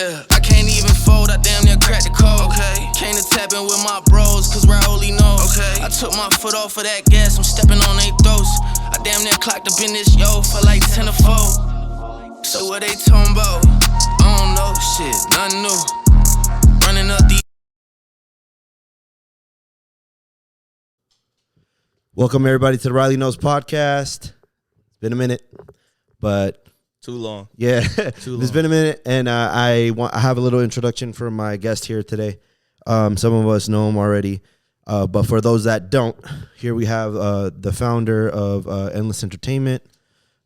Yeah, I can't even fold, I damn near cracked the code. Okay. Came to tap in with my bros, cause Rauly knows. Okay. I took my foot off of that gas, I'm stepping on they throats. I damn near clocked up in this yo for like 10 or 4. So what they talking about? I don't know, shit, nothing new. Running up the. Welcome everybody to the Raulyknows podcast. It's been a minute, but Too long. yeah, Too long. It's been a minute, and I have a little introduction for my guest here today. Some of us know him already, but for those that don't, here we have the founder of Endless Entertainment,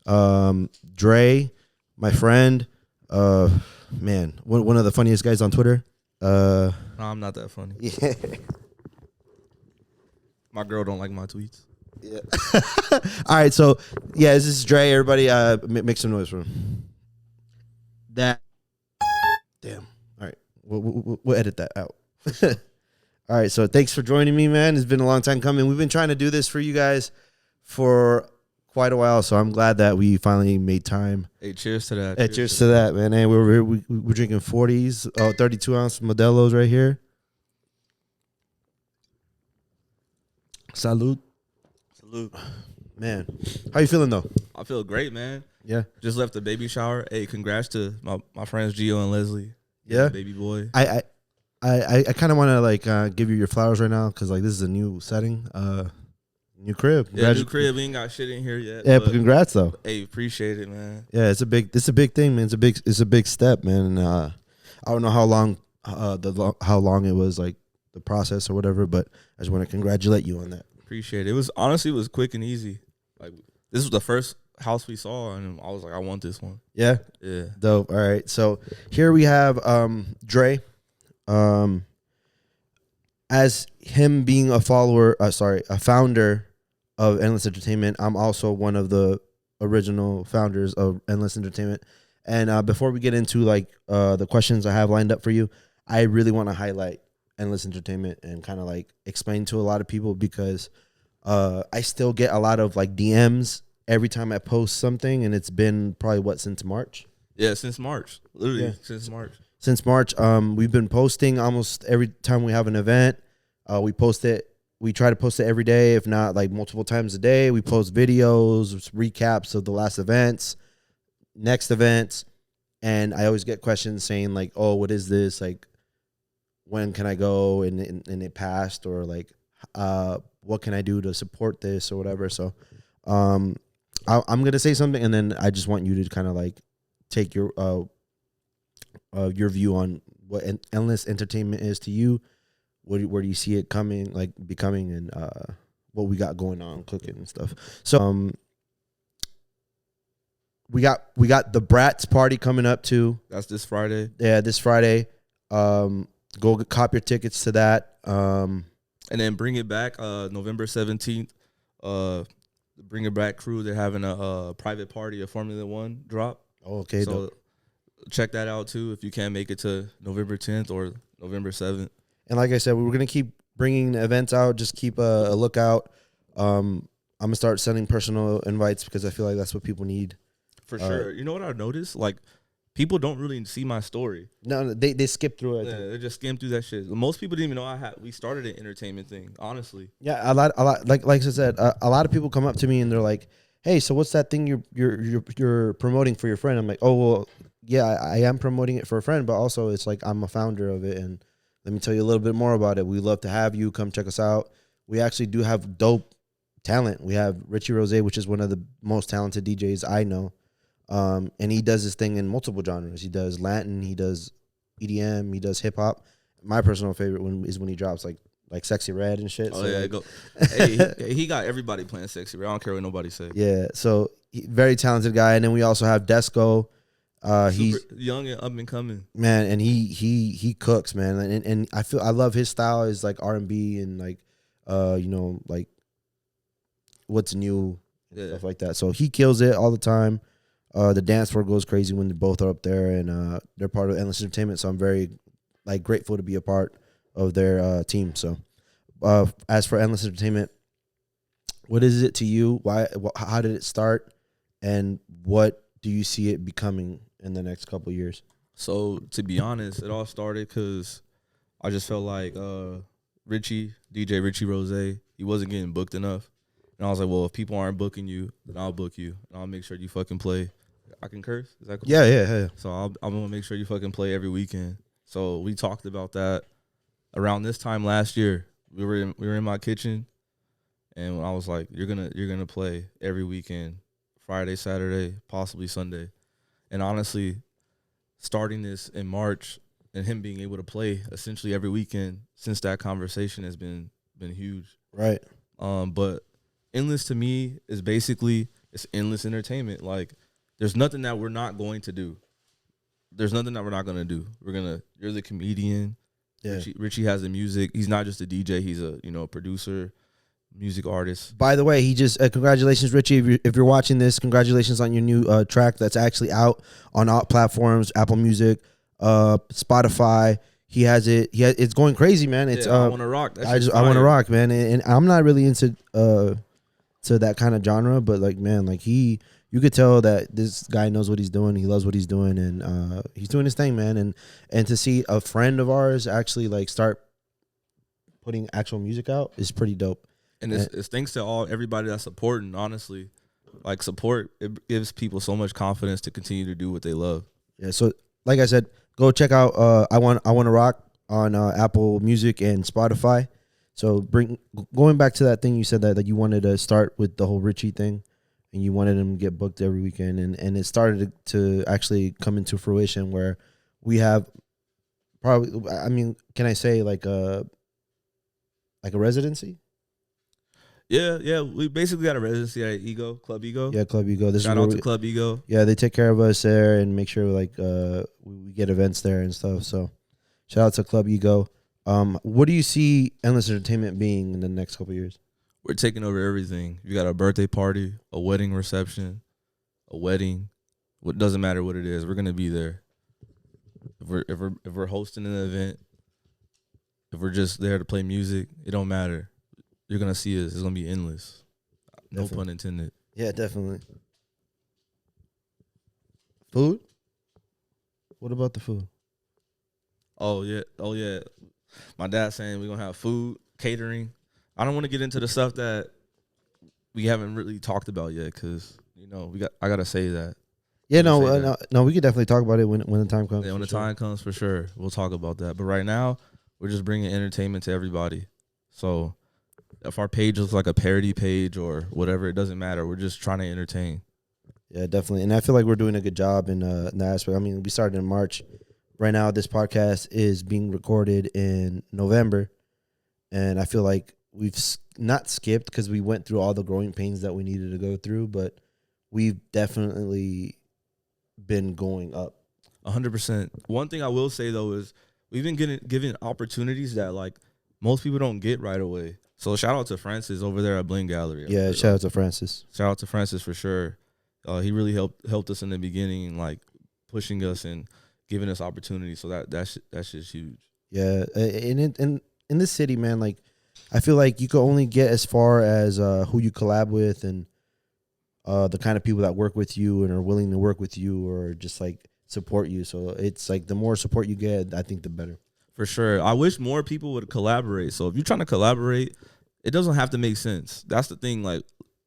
Dre, my friend, man, one of the funniest guys on Twitter. No, I'm not that funny. Yeah. My girl don't like my tweets. Yeah. All right, so yeah, this is Dre. Everybody, make some noise for him. That. Damn. All right, we'll edit that out. All right, so thanks for joining me, man. It's been a long time coming. We've been trying to do this for you guys for quite a while, so I'm glad that we finally made time. Hey, cheers to that. Hey, cheers to that, man. Hey, we're drinking 40s, 32-ounce Modelo's right here. Salud. Salute. Man, how you feeling though? I feel great, man. Yeah. Just left the baby shower. Hey, congrats to my friends Gio and Leslie. Yeah. Baby boy. I kind of want to like give you your flowers right now because like this is a new setting, new crib. Yeah, new crib. We ain't got shit in here yet. Yeah, but congrats though. Hey, appreciate it, man. Yeah, it's a big thing, man. It's a big step, man. And I don't know how long how long it was like the process or whatever, but I just want to congratulate you on that. Appreciate it. It was honestly quick and easy. Like this was the first house we saw, and I was like, I want this one. Yeah, Yeah. dope. All right, so here we have Dre. As him being a founder of Endless Entertainment, I'm also one of the original founders of Endless Entertainment. And before we get into like the questions I have lined up for you, I really want to highlight Endless Entertainment and kind of like explain to a lot of people because I still get a lot of like DMs every time I post something, and it's been probably since March. Yeah, since March. Literally, Yeah. since March. Since March, we've been posting almost every time we have an event. We post it. We try to post it every day, if not like multiple times a day. We post videos, recaps of the last events, next events, and I always get questions saying like, "Oh, what is this? Like, when can I go?" And it passed, or like, what can I do to support this or whatever. So, I'm gonna say something, and then I just want you to kind of like take your view on what Endless Entertainment is to you. Where do you see it coming, like becoming, and what we got going on, cooking and stuff. So we got the Bratz party coming up too. That's this Friday. Yeah, this Friday. Go cop your tickets to that. And then Bring It Back, November 17th. Bring It Back crew, they're having a private party, a Formula One drop. Oh, okay. So dope. check that out too if you can't make it to November 10th or November 7th. And like I said, we're gonna keep bringing the events out. Just keep a lookout. I'm gonna start sending personal invites because I feel like that's what people need. For sure. You know what I noticed? Like, people don't really see my story. No, they skip through it. Yeah, they just skim through that shit. Most people didn't even know we started an entertainment thing, honestly. Yeah, a lot. Like I said, a lot of people come up to me and they're like, "Hey, so what's that thing you're promoting for your friend?" I'm like, "Oh, well, yeah, I am promoting it for a friend, but also it's like I'm a founder of it, and let me tell you a little bit more about it. We'd love to have you come check us out. We actually do have dope talent. We have Richie Rose, which is one of the most talented DJs I know, and he does this thing in multiple genres. He does Latin, he does EDM, he does hip hop. My personal favorite is when he drops like Sexy Red and shit. Oh, so yeah, like, go. Hey, he got everybody playing Sexy Red. I don't care what nobody say. Yeah, so very talented guy. And then we also have Desco. He's young and up and coming, man, and he cooks, man, and I love his style is like R&B and like like what's new and stuff like that. So he kills it all the time. The dance floor goes crazy when they both are up there, and they're part of Endless Entertainment. So I'm very like grateful to be a part of their team. So as for Endless Entertainment, what is it to you? Why? How did it start? And what do you see it becoming in the next couple of years? So to be honest, it all started because I just felt like DJ Richie Rose, he wasn't getting booked enough. And I was like, well, if people aren't booking you, then I'll book you. And I'll make sure you fucking play. I can curse? Is that cool? Yeah. So I'm going to make sure you fucking play every weekend. So we talked about that around this time last year. We were in my kitchen, and I was like, you're gonna play every weekend, Friday, Saturday, possibly Sunday. And honestly, starting this in March and him being able to play essentially every weekend since that conversation has been huge. Right. But endless to me is basically it's endless entertainment. Like there's nothing that we're not going to do. There's nothing that we're not gonna do. You're the comedian. Yeah. Richie has the music. He's not just a DJ. He's a producer, music artist. By the way, he just congratulations, Richie. If you're watching this, congratulations on your new track that's actually out on all platforms, Apple Music, Spotify. He has it. It's going crazy, man. It's I want to rock. I want to rock, man. And I'm not really into to that kind of genre, but like, man, like you could tell that this guy knows what he's doing. He loves what he's doing, and he's doing his thing, man. And to see a friend of ours actually like start putting actual music out is pretty dope. And it's thanks to everybody that's supporting. Honestly, like support, it gives people so much confidence to continue to do what they love. Yeah. So like I said, go check out I want to rock on Apple Music and Spotify. So going back to that thing you said that you wanted to start with the whole Richie thing. And you wanted him to get booked every weekend, and it started to actually come into fruition where we have probably, I mean, can I say like a residency? Yeah. We basically got a residency at Club Ego. Yeah, Club Ego. Shout out to Club Ego. Yeah, they take care of us there and make sure like we get events there and stuff. So shout out to Club Ego. What do you see Endless Entertainment being in the next couple of years? We're taking over everything. You got a birthday party, a wedding reception, a wedding. What doesn't matter what it is, we're gonna be there. If we're hosting an event, if we're just there to play music, it don't matter. You're gonna see us. It's gonna be endless. No pun intended. Yeah, definitely. Food? What about the food? Oh yeah. My dad's saying we're gonna have food, catering. I don't want to get into the stuff that we haven't really talked about yet, because I gotta say that. Yeah, no, we could definitely talk about it when the time comes. Yeah, when the time comes, for sure, we'll talk about that. But right now, we're just bringing entertainment to everybody. So if our page looks like a parody page or whatever, it doesn't matter. We're just trying to entertain. Yeah, definitely, and I feel like we're doing a good job in that aspect. I mean, we started in March. Right now, this podcast is being recorded in November, and I feel like we've not skipped because we went through all the growing pains that we needed to go through, but we've definitely been going up. 100%. One thing I will say, though, is we've been given opportunities that, like, most people don't get right away. So shout out to Francis over there at Bling Gallery. Yeah, shout out to Francis. Shout out to Francis for sure. He really helped us in the beginning, like, pushing us and giving us opportunities. So that's just huge. Yeah, in this city, man, like, I feel like you can only get as far as who you collab with and the kind of people that work with you and are willing to work with you or just like support you. So it's like the more support you get, I think the better. For sure. I wish more people would collaborate. So if you're trying to collaborate, it doesn't have to make sense. That's the thing. Like,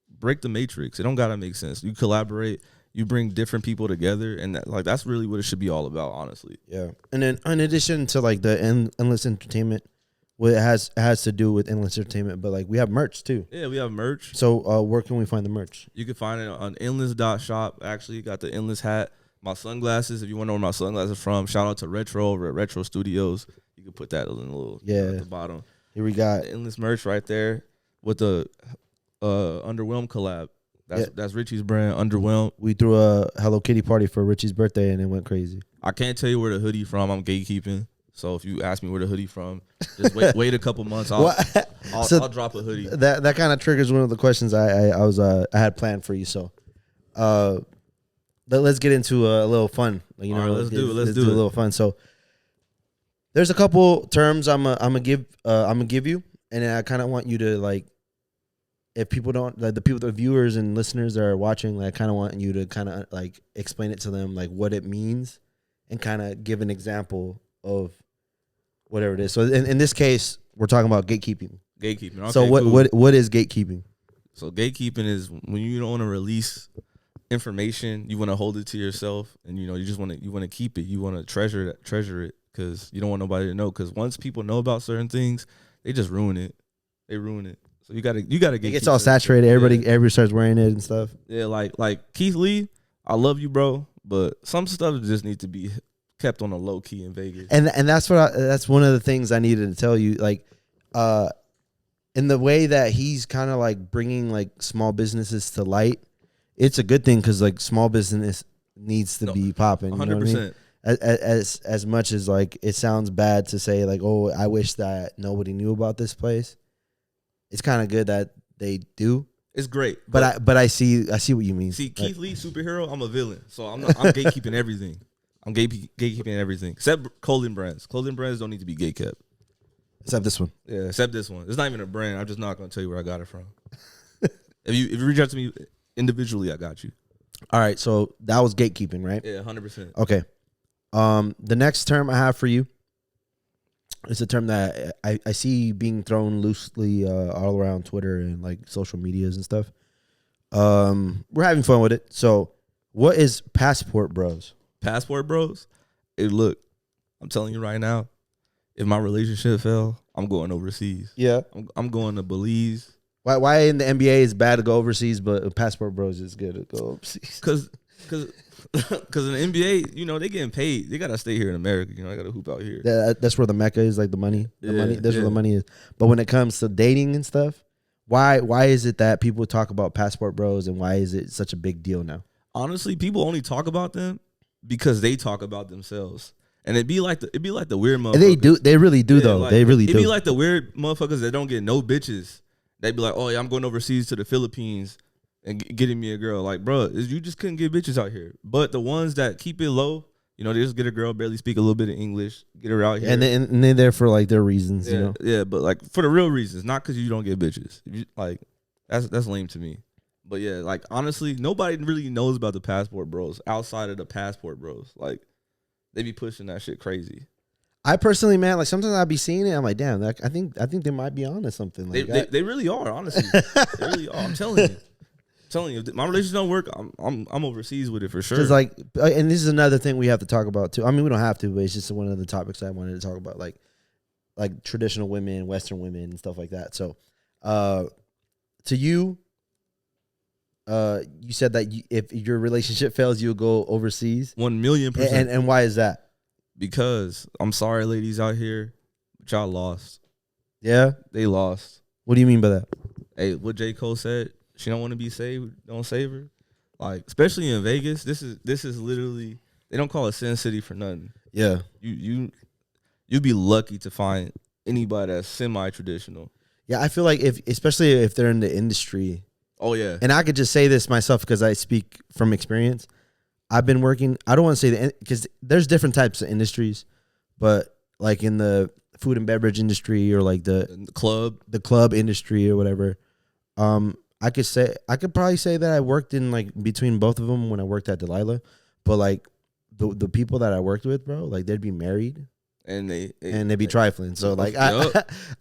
break the matrix. It don't gotta make sense. You collaborate. You bring different people together, and that's really what it should be all about, honestly. Yeah. And then in addition to like the endless entertainment. Well, it has to do with endless entertainment, but like we have merch too. Yeah, we have merch. So where can we find the merch? You can find it on endless.shop. Actually, got the endless hat, my sunglasses. If you want to know where my sunglasses are from, shout out to Retro over at Retro Studios. You can put that in a little at the bottom. Here we got the endless merch right there with the Underwhelmed collab. That's Richie's brand, Underwhelmed. We threw a Hello Kitty party for Richie's birthday and it went crazy. I can't tell you where the hoodie from. I'm gatekeeping. So if you ask me where the hoodie from, just wait a couple months. I'll drop a hoodie. That kind of triggers one of the questions I had planned for you. So, let's get into a little fun. You know, let's do a little fun. So, there's a couple terms I'm gonna give you, and I kind of want you to like, if people don't like the viewers and listeners that are watching, like, I kind of want you to kind of like explain it to them, like what it means. and kind of give an example of whatever it is. So in this case, we're talking about gatekeeping. Gatekeeping. Okay, So what is gatekeeping? So gatekeeping is when you don't want to release information, you want to hold it to yourself, and you just want to keep it. You want to treasure it because you don't want nobody to know. Because once people know about certain things, they just ruin it. They ruin it. So you gotta It gets all saturated. Everybody starts wearing it and stuff. Yeah, like Keith Lee, I love you, bro, but some stuff just needs to be kept on a low key in Vegas. And that's that's one of the things I needed to tell you. Like, in the way that he's kind of like bringing like small businesses to light, it's a good thing because like small business needs to be popping. 100%. You know what I mean? As much as like it sounds bad to say like, oh, I wish that nobody knew about this place. It's kind of good that they do. It's great, but I see what you mean. See, Keith Lee, superhero, I'm a villain, so I'm gatekeeping everything. I'm gatekeeping everything except clothing brands. Clothing brands don't need to be gatekept. Except this one. Yeah, except this one. It's not even a brand. I'm just not going to tell you where I got it from. If you reach out to me individually, I got you. All right, so that was gatekeeping, right? Yeah, 100%. Okay. The next term I have for you is a term that I see being thrown loosely all around Twitter and like social medias and stuff. We're having fun with it. So, what is passport bros? Passport bros? Hey, look, I'm telling you right now, if my relationship fell, I'm going overseas. Yeah. I'm going to Belize. Why in the NBA is bad to go overseas, but passport bros is good to go overseas? Because in the NBA, they getting paid. They gotta stay here in America. I gotta hoop out here. That's where the mecca is, like the money. That's where the money is. But when it comes to dating and stuff, why is it that people talk about passport bros and why is it such a big deal now? Honestly, people only talk about them because they talk about themselves. And it'd be like the weird motherfuckers. They really do though. Like, they really do. It'd be like the weird motherfuckers that don't get no bitches. They'd be like, oh yeah, I'm going overseas to the Philippines and getting me a girl. Like, bro, you just couldn't get bitches out here. But the ones that keep it low, they just get a girl, barely speak a little bit of English, get her out here. And they're there for like their reasons, Yeah, yeah, but like for the real reasons, not because you don't get bitches. That's lame to me. But yeah, like honestly, nobody really knows about the passport bros outside of the passport bros. Like, they be pushing that shit crazy. I personally, man, like sometimes I'll be seeing it. I'm like, damn, I think they might be on to something. Like they really are, honestly. They really are. I'm telling you. If my relationship don't work, I'm overseas with it for sure. Cause like, and this is another thing we have to talk about too. I mean, we don't have to, but it's just one of the topics I wanted to talk about, like traditional women, Western women, and stuff like that. So, to you, you said that if your relationship fails, you'll go overseas. 1,000,000%. And why is that? Because I'm sorry, ladies out here, but y'all lost. Yeah, they lost. What do you mean by that? Hey, what J. Cole said, she don't want to be saved, don't save her. Like, especially in Vegas, this is literally, they don't call it Sin City for nothing. Yeah, you'd be lucky to find anybody that's semi-traditional. Yeah, I feel like especially if they're in the industry. Oh yeah, and I could just say this myself because I speak from experience. I've been working, I don't want to say because there's different types of industries, but like in the food and beverage industry or like the club industry or whatever, I could probably say that I worked in like between both of them when I worked at Delilah, but like the people that I worked with, bro, like they'd be married and they'd be trifling. So like I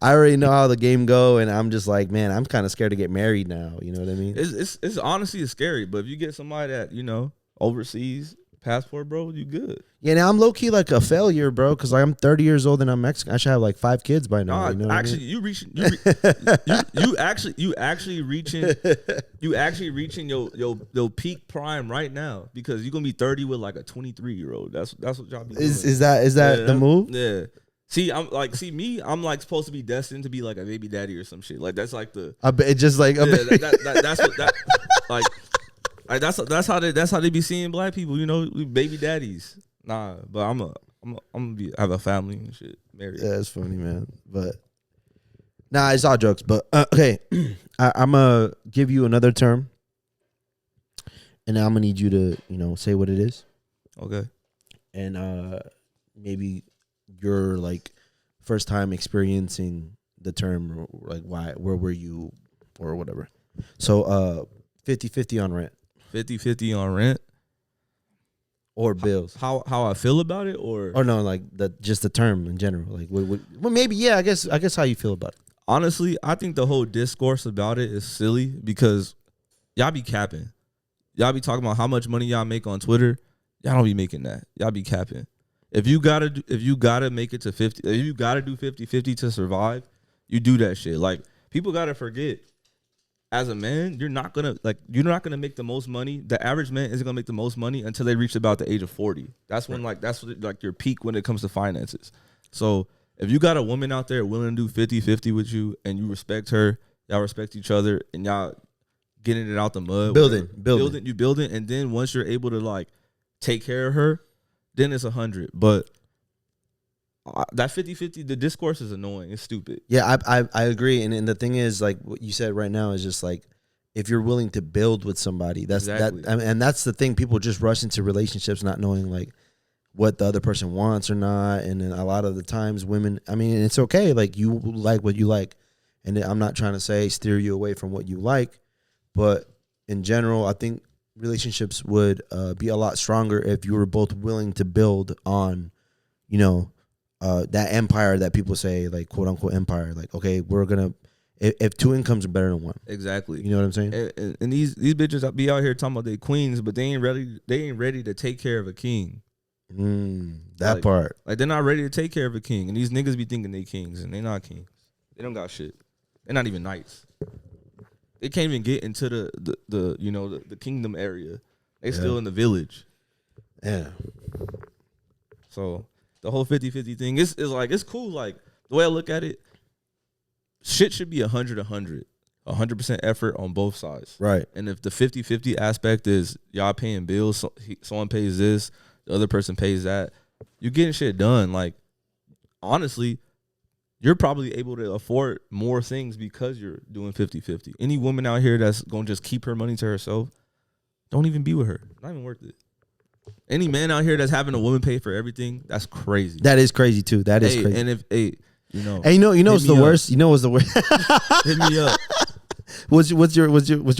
already know how the game go, and I'm just like, man, I'm kind of scared to get married now. You know what I mean? It's honestly scary, but if you get somebody that overseas passport, bro, you good. Yeah, now I'm low key like a failure, bro, because like I'm 30 years old and I'm Mexican. I should have like 5 kids by now. Nah, actually, you actually reaching your peak prime right now, because you're gonna be 30 with like a 23-year-old. That's what y'all be doing. Is that the move? Yeah. I'm like supposed to be destined to be like a baby daddy or some shit. Like that's like the. It's just like that's what that like. Like that's how they be seeing black people, we baby daddies. Nah, but I'm gonna have a family and shit, married. Yeah, it's funny, man. But nah, it's all jokes. But okay, I'm gonna give you another term, and I'm gonna need you to say what it is. Okay. And maybe your like first time experiencing the term, or like where were you, or whatever. So 50-50 on rent. 50-50 on rent. or bills. How I feel about it, or no, like just the term in general. Like, well, maybe yeah. I guess how you feel about it. honestly, I think the whole discourse about it is silly because y'all be capping. Y'all be talking about how much money y'all make on Twitter. Y'all don't be making that. Y'all be capping. If you gotta make it to 50, if you gotta do 50-50 to survive, you do that shit. Like, people gotta forget, as a man, you're not gonna make the most money. The average man isn't gonna make the most money until they reach about the age of 40. That's when that's your peak when it comes to finances. So if you got a woman out there willing to do 50-50 with you and you respect her, y'all respect each other, and y'all getting it out the mud, building, you build it, and then once you're able to like take care of her, then it's 100. But that 50-50, the discourse is annoying. It's stupid. Yeah, I agree. And the thing is, like what you said right now is just like, if you're willing to build with somebody, that's Exactly. that. I mean, and that's the thing. People just rush into relationships not knowing like what the other person wants or not. And then a lot of the times women, I mean, it's okay. Like, you like what you like. And I'm not trying to say steer you away from what you like, but in general, I think relationships would be a lot stronger if you were both willing to build on, you know, that empire that people say, like, quote unquote empire. Like, okay, we're gonna, if two incomes are better than one. Exactly. You know what I'm saying? And these bitches be out here talking about they queens, but they ain't ready to take care of a king. That part. Like, they're not ready to take care of a king, and these niggas be thinking they kings, and they not kings. They don't got shit. They're not even knights. They can't even get into the kingdom area. They still in the village. Yeah. So the whole 50-50 thing is like, it's cool. Like, the way I look at it, shit should be 100% effort on both sides. Right. And if the 50-50 aspect is y'all paying bills, someone pays this, the other person pays that, you getting shit done. Like, honestly, you're probably able to afford more things because you're doing 50-50. Any woman out here that's going to just keep her money to herself, don't even be with her. Not even worth it. Any man out here that's having a woman pay for everything, that's crazy. That is crazy too. That is crazy. And if you know, hey, you know what's the worst? You know what's the worst? Hit me up. What's your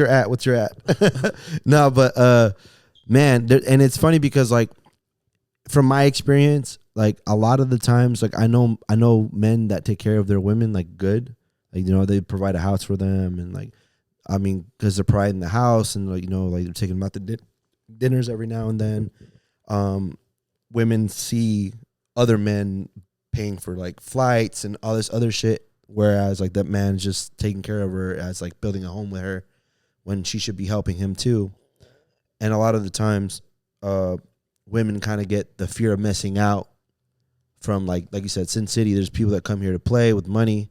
at? What's your at? No, but man, and it's funny because, like, from my experience, like, a lot of the times, like, I know men that take care of their women, like, good. Like, you know, they provide a house for them, and, like, I mean, because they're providing the house, and, like, you know, like, they're taking them out to dinners every now and then. Women see other men paying for, like, flights and all this other shit, whereas, like, that man's just taking care of her as, like, building a home with her when she should be helping him too. And a lot of the times, women kind of get the fear of missing out from, like you said, Sin City. There's people that come here to play with money.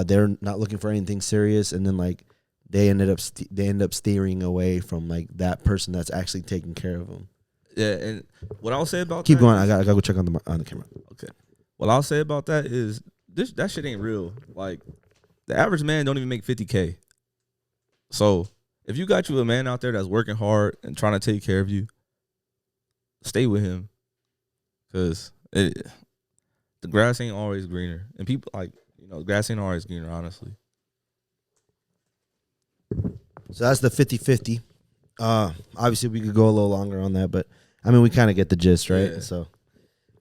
They're not looking for anything serious, and then, like, they end up steering away from, like, that person that's actually taking care of them. Yeah, and what I'll say about keep that going. is, I gotta go check on the camera. Okay, what I'll say about that is that shit ain't real. Like, the average man don't even make 50K. So if you got you a man out there that's working hard and trying to take care of you, stay with him, because the grass ain't always greener, and people, like, you know, the grass ain't always greener, honestly. So that's the 50-50. Obviously, we could go a little longer on that, but I mean, we kind of get the gist, right? Yeah. So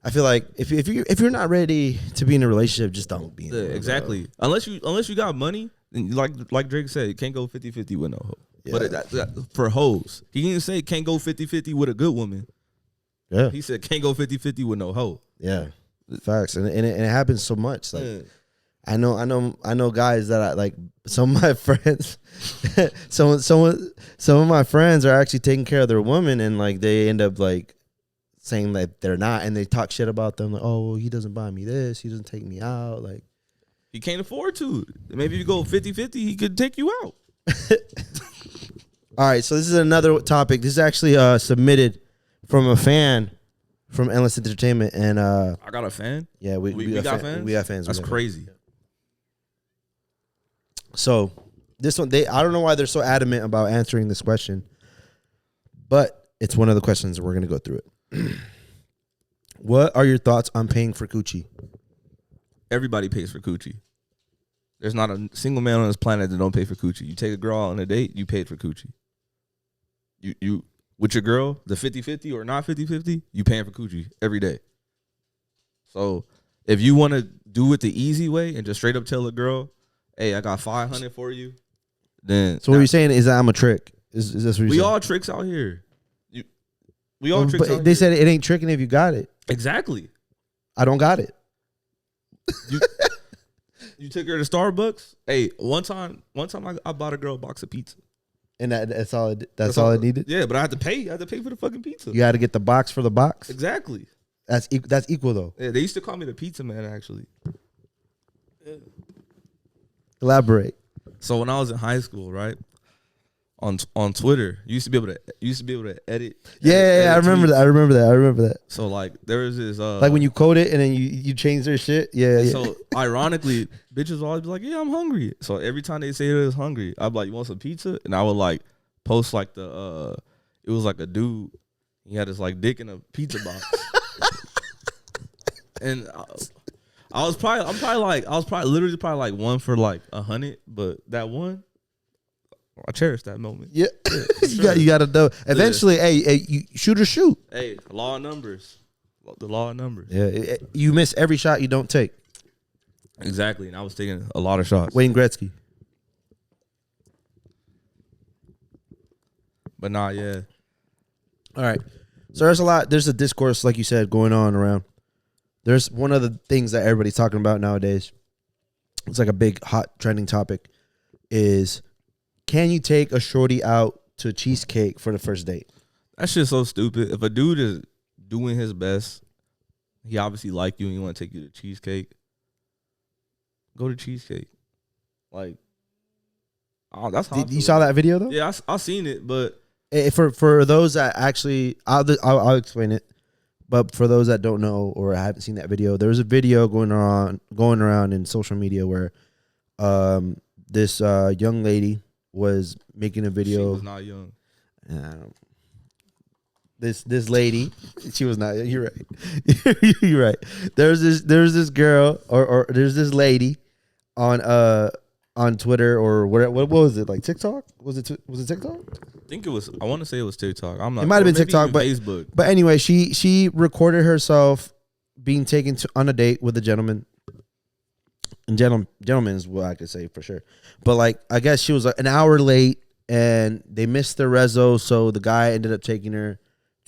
I feel like if you're not ready to be in a relationship, just don't be in it. Exactly. Unless you got money, then like Drake said, you can't go 50-50 with no hoe. Yeah. But for hoes, he didn't say can't go 50-50 with a good woman. Yeah. He said can't go 50-50 with no hoe. Yeah. Facts. And it happens so much. Like, Yeah. I know guys that I like. Some of my friends, some of my friends are actually taking care of their woman, and, like, they end up, like, saying that they're not, and they talk shit about them, like, oh, well, he doesn't buy me this, he doesn't take me out, like, He can't afford to. Maybe if you go 50-50, he could take you out. All right, so this is another topic. This is actually submitted from a fan from Endless Entertainment, and I got a fan. yeah, we got fans. We got fans. That's crazy. So this one, I don't know why they're so adamant about answering this question, but it's one of the questions, and we're gonna go through it. What are your thoughts on paying for coochie? Everybody pays for coochie. There's not a single man on this planet that don't pay for coochie. You take a girl out on a date, you paid for coochie. You with your girl, the 50-50 or not 50-50, you paying for coochie every day. So if you want to do it the easy way and just straight up tell a girl, hey, I got 500 for you, then. So what you're saying is that I'm a trick. Is this what you're saying? We all tricks out here. We all tricks out they here. said it ain't tricking if you got it. Exactly. I don't got it. You took her to Starbucks. Hey, one time I bought a girl a box of pizza. And that's all. That's all I needed. Yeah, but I had to pay. I had to pay for the fucking pizza. You had to get the box for the box. Exactly. That's equal though. Yeah, they used to call me the pizza man. Actually. Yeah. Elaborate. So when I was in high school, right, on Twitter, you used to be able to edit. Yeah, I remember that. I remember that. So like there was this like when you code it and then you change their shit. Yeah. So ironically, bitches always be like, "Yeah, I'm hungry." So every time they say they was hungry, I'd be like, "You want some pizza?" And I would like post like the it was like a dude. He had his like dick in a pizza box, and I was probably literally like one for like 100, but that one. I cherish that moment. Yeah, you got to know. Eventually, hey, you shoot or shoot. Hey, law of numbers. The law of numbers. Yeah, you miss every shot you don't take. Exactly, and I was taking a lot of shots. Wayne Gretzky. But nah, yeah. All right. So there's a discourse, like you said, going on around. There's one of the things that everybody's talking about nowadays. It's like a big, hot, trending topic is, can you take a shorty out to cheesecake for the first date? That shit's so stupid. If a dude is doing his best, he obviously like you and he want to take you to cheesecake, go to cheesecake. Like, oh, that's how You saw that video, though? Yeah, I seen it, but... For those that actually... I'll explain it. But for those that don't know or haven't seen that video, there was a video going around in social media where this young lady was making a video. She was not young. This lady, she was not. You're right. You're right. There's this girl or there's this lady on Twitter or what was it, like TikTok? Was it TikTok? I think it was. I want to say it was TikTok. I'm not. It might have been TikTok, but Facebook. But anyway, she recorded herself being taken on a date with a gentleman. And gentleman is what I could say for sure. But like, I guess she was an hour late and they missed the rezo, so the guy ended up taking her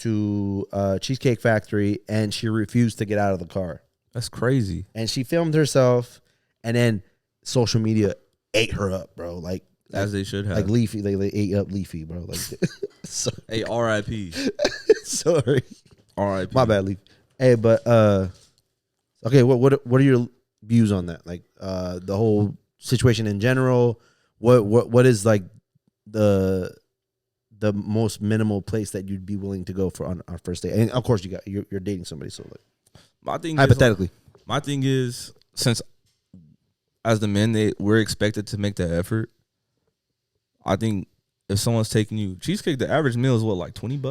to Cheesecake Factory and she refused to get out of the car. That's crazy. And she filmed herself, and then social media ate her up, bro. Like as they should have. Like Leafy, they ate up Leafy, bro. Like, so, hey, R.I.P. Sorry, R.I.P. My bad, Leafy. Hey, but okay, what are your views on that? Like the whole situation in general. What is like the most minimal place that you'd be willing to go for on our first date? And of course, you're dating somebody, so like my thing hypothetically. My thing is, since as the men we're expected to make that effort. I think if someone's taking you cheesecake, the average meal is what, like $20,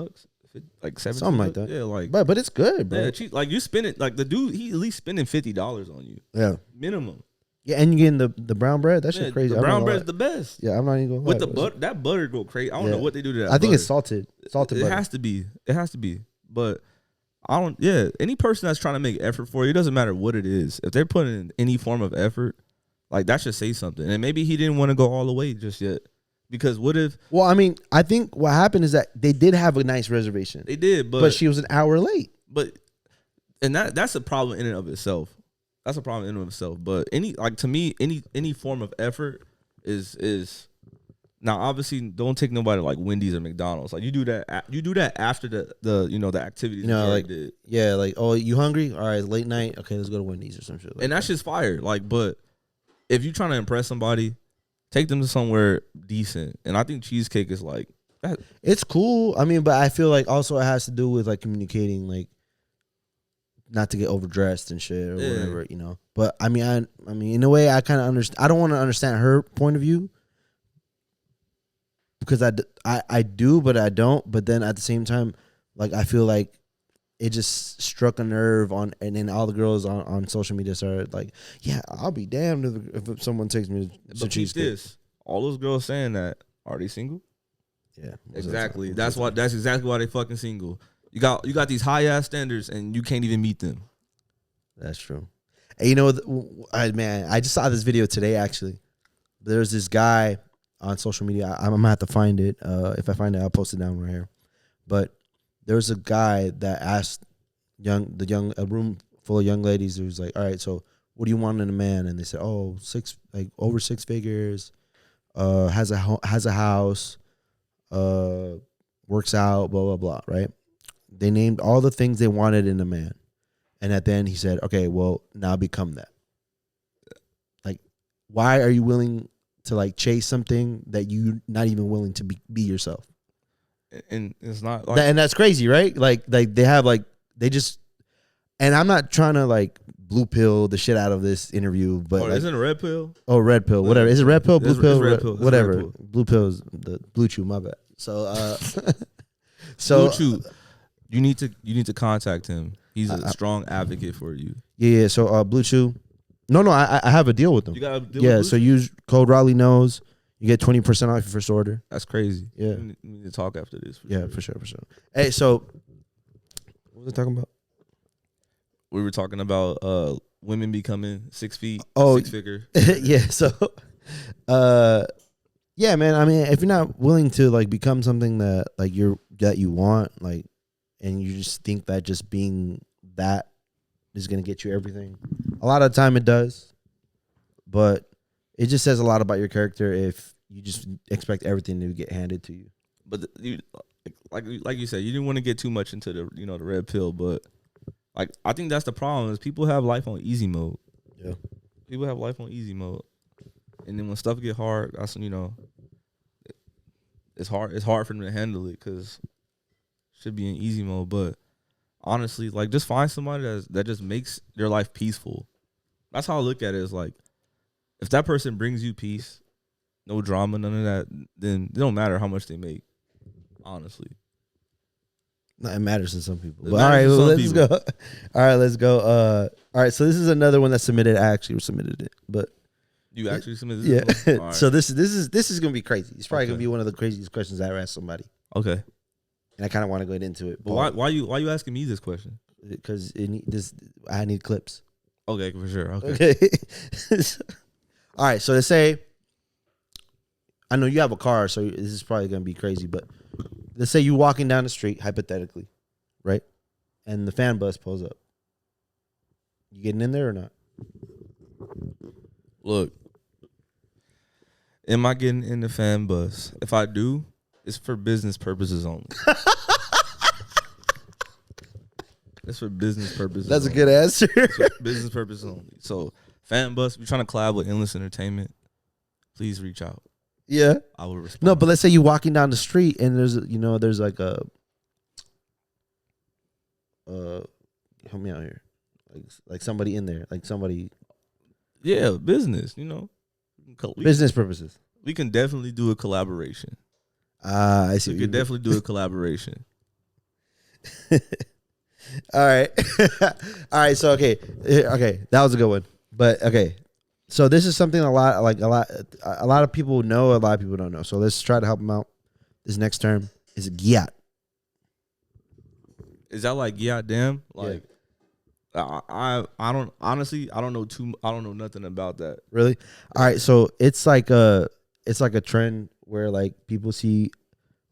like $17, something like that. Yeah, like but it's good, bro. Yeah, like you spend it, like the dude, he at least spending $50 on you. Yeah, minimum. Yeah, and you getting the brown bread. That shit crazy. The brown bread's the best. Yeah, I'm not even gonna lie. With the butter, that butter go crazy. I don't know what they do to that. I think butter. it's salted butter. It has to be. It has to be. But I don't. Yeah, any person that's trying to make effort for you, it doesn't matter what it is. If they're putting in any form of effort, like that should say something. And maybe he didn't want to go all the way just yet. Because what if? Well, I mean, I think what happened is that they did have a nice reservation. They did, but she was an hour late. And that's a problem in and of itself. That's a problem in and of itself. But to me, any form of effort is now obviously don't take nobody like Wendy's or McDonald's. Like you do that after the activities like did. Yeah, like, oh, you hungry? All right, late night. Okay, let's go to Wendy's or some shit. And that's just fire. Like, but if you're trying to impress somebody, take them to somewhere decent. And I think cheesecake is like that. It's cool. I mean, but I feel like also it has to do with like communicating, like not to get overdressed and shit or whatever, you know. But I mean, in a way, I kind of understand. I don't want to understand her point of view because I do, but I don't. But then at the same time, like I feel like it just struck a nerve and then all the girls on social media started like, yeah, I'll be damned if someone takes me to cheesecake. All those girls saying that, are they single? Yeah, exactly. That's exactly why they fucking single. You got these high ass standards and you can't even meet them. That's true. And you know, man, I just saw this video today. Actually, there's this guy on social media. I'm gonna have to find it. If I find it, I'll post it down right here. But there's a guy that asked a room full of young ladies who's like, all right, so what do you want in a man? And they said, oh, over 6 figures, has a house, works out, blah blah blah. Right? They named all the things they wanted in a man, and at the end he said, okay, well now become that. Like, why are you willing to like chase something that you're not even willing to be yourself? And it's not like, and that's crazy, right? Like they have like they just, and I'm not trying to like blue pill the shit out of this interview, but isn't it a red pill? Oh, red pill, whatever. Is it red pill, blue pill, red pill. whatever? Red pill. Blue pill is the blue chew. My bad. So, so Blue chew, you need to contact him. He's a strong advocate for you. Yeah. So, blue chew. No, I have a deal with them. You got a deal yeah. with So use code Raulyknows. You get 20% off your first order. That's crazy. Yeah. We need to talk after this. For sure. Hey, so what was I talking about? We were talking about women becoming 6 feet, 6 figure. Yeah. So, yeah, man. I mean, if you're not willing to like become something that like that you want, like, and you just think that just being that is gonna get you everything, a lot of the time it does, but it just says a lot about your character if you just expect everything to get handed to you. But like you said, you didn't want to get too much into the red pill, but like I think that's the problem is people have life on easy mode. Yeah, people have life on easy mode, and then when stuff get hard, that's when it's hard. It's hard for them to handle it because it should be in easy mode. But honestly, like just find somebody that just makes their life peaceful. That's how I look at it. Is like if that person brings you peace, no drama, none of that, then it don't matter how much they make. Honestly. No, it matters to some people. But all right, well, let's go. All right, let's go. All right, so this is another one that's submitted. I actually submitted it, but you actually submitted this? Yeah. Right. So this is gonna be crazy. It's probably gonna be one of the craziest questions I ever asked somebody. Okay. And I kind of want to go into it. But why you asking me this question? Because I need clips. Okay, for sure. Okay. All right, so let's say I know you have a car, so this is probably gonna be crazy, but let's say you're walking down the street, hypothetically, right? And the fan bus pulls up. You getting in there or not? Look, am I getting in the fan bus? If I do, it's for business purposes only. It's for business purposes. That's only. A good answer. Business purposes only. So, fan bus, we're trying to collab with Endless Entertainment. Please reach out. Yeah. I will respond. No, but let's say you're walking down the street and there's like a help me out here. Like somebody in there. Like somebody. Yeah, business, business purposes. We can definitely do a collaboration. I see. We could definitely do a collaboration. All right. All right, so okay, that was a good one. But okay. So this is something a lot of people know, a lot of people don't know. So let's try to help them out. This next term is gyat. Is that like damn? Like I don't honestly I don't know nothing about that. Really? All right, so it's like a trend where like people see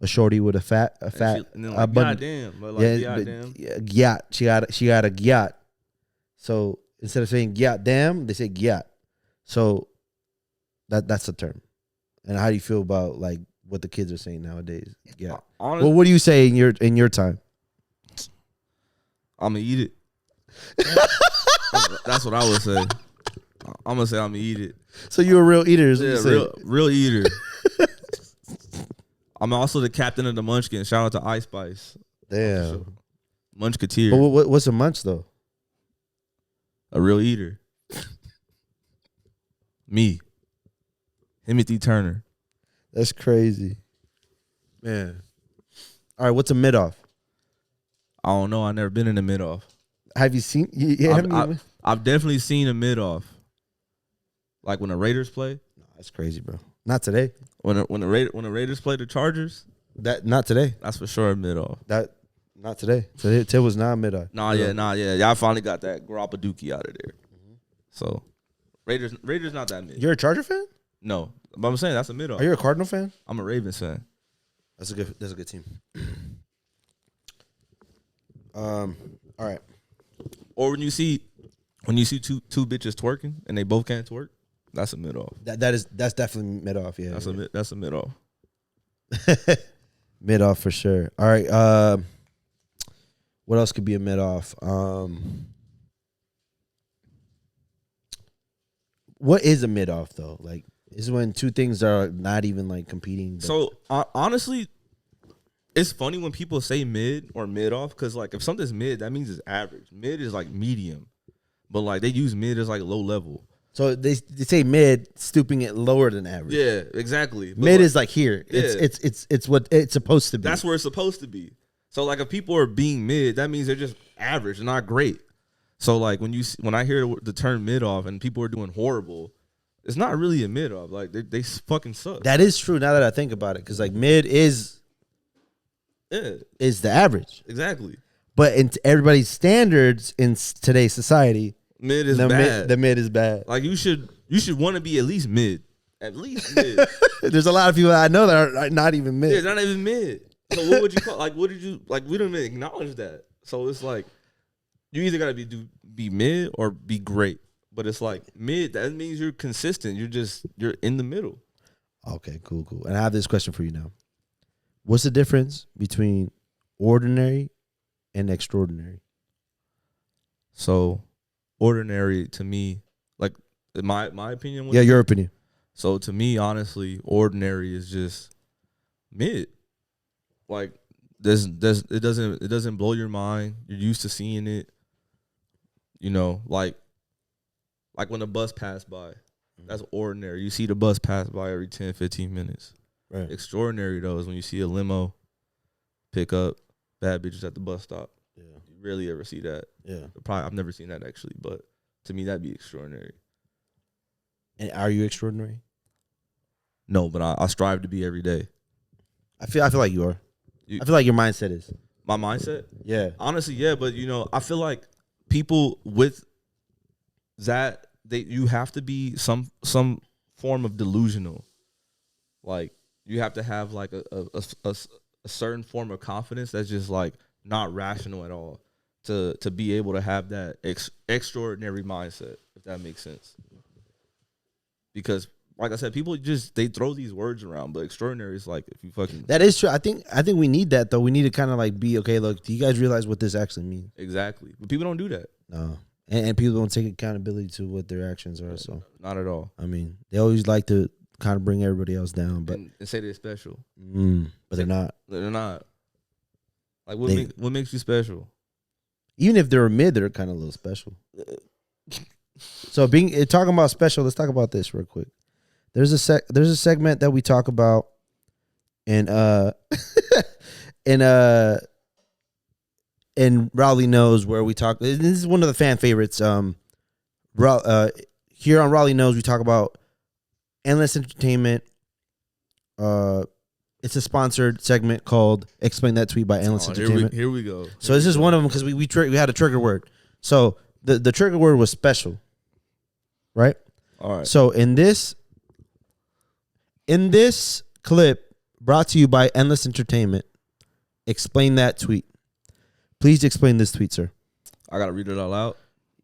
a shorty with a fat and then like, goddamn, but like goddamn. Gyat. She got a gyat. So instead of saying gyat damn, they say gyat. So that's the term. And how do you feel about like what the kids are saying nowadays? Yeah. Well, what do you say in your time? I'm gonna eat it. That's what I would say. I'm gonna say I'm gonna eat it. So you're a real eater, is what yeah, you say. real eater. I'm also the captain of the Munchkin. Shout out to Ice Spice. Damn. Munchketeer. But what's a munch though? A real eater. Me. Timothy Turner. That's crazy. Man. All right, what's a mid-off? I don't know. I've never been in a mid-off. Have you seen? I've definitely seen a mid-off. Like when the Raiders play. No, that's crazy, bro. Not today. When the Raiders play the Chargers. That not today. That's for sure a mid off. That not today. Today was not mid off. Nah, yeah. Y'all finally got that Garoppolo out of there. So Raiders not that mid. You're a Charger fan? No, but I'm saying that's a mid off. Are you a Cardinal fan? I'm a Ravens fan. That's a good team. All right. Or when you see two bitches twerking and they both can't twerk, that's a mid off. That's definitely mid off. Yeah, That's a mid off. Mid off for sure. All right. What else could be a mid off? What is a mid off though? Like, is when two things are not even like competing. So honestly, it's funny when people say mid or mid off because like if something's mid, that means it's average. Mid is like medium, but like they use mid as like low level. So they say mid, stooping it lower than average. Yeah, exactly. But mid like, is like here. Yeah. It's what it's supposed to be. That's where it's supposed to be. So like if people are being mid, that means they're just average, not great. So like when I hear the term mid off and people are doing horrible, it's not really a mid off. Like they fucking suck. That is true now that I think about it, because like mid is the average. Exactly. But in everybody's standards in today's society, mid is bad. The mid is bad. Like you should want to be at least mid. At least mid. There's a lot of people I know that are not even mid. Yeah, they're not even mid. So what would you call? Like, what did you like? We don't even acknowledge that. So it's like you either gotta be mid or be great. But it's like mid. That means you're consistent. You're in the middle. Okay, cool. And I have this question for you now. What's the difference between ordinary and extraordinary? So, ordinary to me, like my opinion. Yeah, your opinion. So to me, honestly, ordinary is just mid. Like it doesn't blow your mind. You're used to seeing it. You know, like when the bus passed by, that's ordinary. You see the bus pass by every 10, 15 minutes. Right. Extraordinary though is when you see a limo pick up bad bitches at the bus stop. Yeah. You rarely ever see that. Yeah. I've never seen that actually, but to me that'd be extraordinary. And are you extraordinary? No, but I strive to be every day. I feel like you are. I feel like your mindset is. My mindset? Yeah. Honestly, yeah, but you know, I feel like people with that you have to be some form of delusional. Like you have to have like a certain form of confidence that's just like not rational at all to be able to have that extraordinary mindset, if that makes sense. Because like I said, people they throw these words around, but extraordinary is like if you fucking. That is true. I think we need that though. We need to kind of like be okay. Look, do you guys realize what this actually means? Exactly, but people don't do that. No, and people don't take accountability to what their actions are. So not at all. I mean, they always like to kind of bring everybody else down, but and say they're special. But they're not. They're not. Like what makes you special? Even if they're mid, they're kind of a little special. So talking about special, let's talk about this real quick. There's a segment that we talk about in Rauly Knows, where we talk. This is one of the fan favorites. Here on Rauly Knows, we talk about endless entertainment. It's a sponsored segment called "Explain That Tweet" by Endless Entertainment. Here we go. So this is one of them because we had a trigger word. So the trigger word was special, right? All right. So in this clip brought to you by Endless Entertainment, explain that tweet. Please explain this tweet, sir. I gotta read it all out.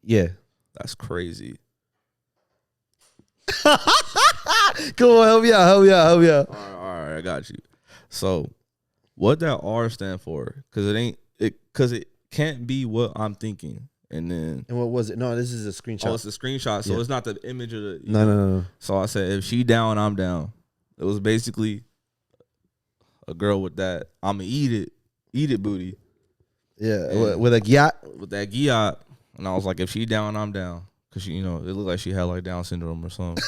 Yeah. That's crazy. Come on, help me out. All right, I got you. So, what that R stand for? Because it can't be what I'm thinking. And what was it? No, this is a screenshot. Oh, it's a screenshot, so it's not the image of the. No. So I said, if she down, I'm down. It was basically a girl with that I'ma eat it booty. Yeah, with a gyat. With that gyat, and I was like, if she down, I'm down, cause she, it looked like she had like Down syndrome or something.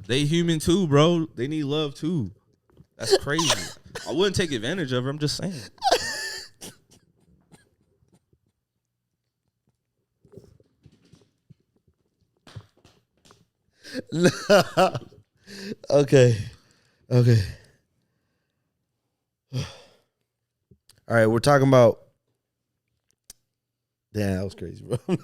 They human too, bro. They need love too. That's crazy. I wouldn't take advantage of her. I'm just saying. Okay. All right, we're talking about. Damn, that was crazy, bro. I'm not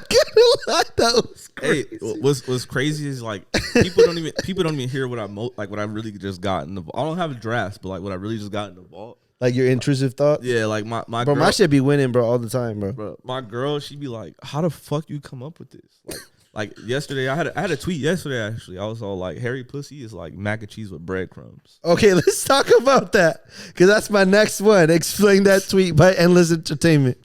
gonna lie, that was crazy. Hey, what's crazy is like people don't even hear what what I really just got in the vault. I don't have a draft, but like what I really just got in the vault. Like your intrusive thoughts? Yeah, like my bro, girl, my shit be winning, bro, all the time, bro. Bro, my girl, she be like, "How the fuck you come up with this?" Like yesterday, I had a tweet yesterday. Actually, I was all like, "Hairy pussy is like mac and cheese with breadcrumbs." Okay, let's talk about that because that's my next one. Explain that tweet by Endless Entertainment.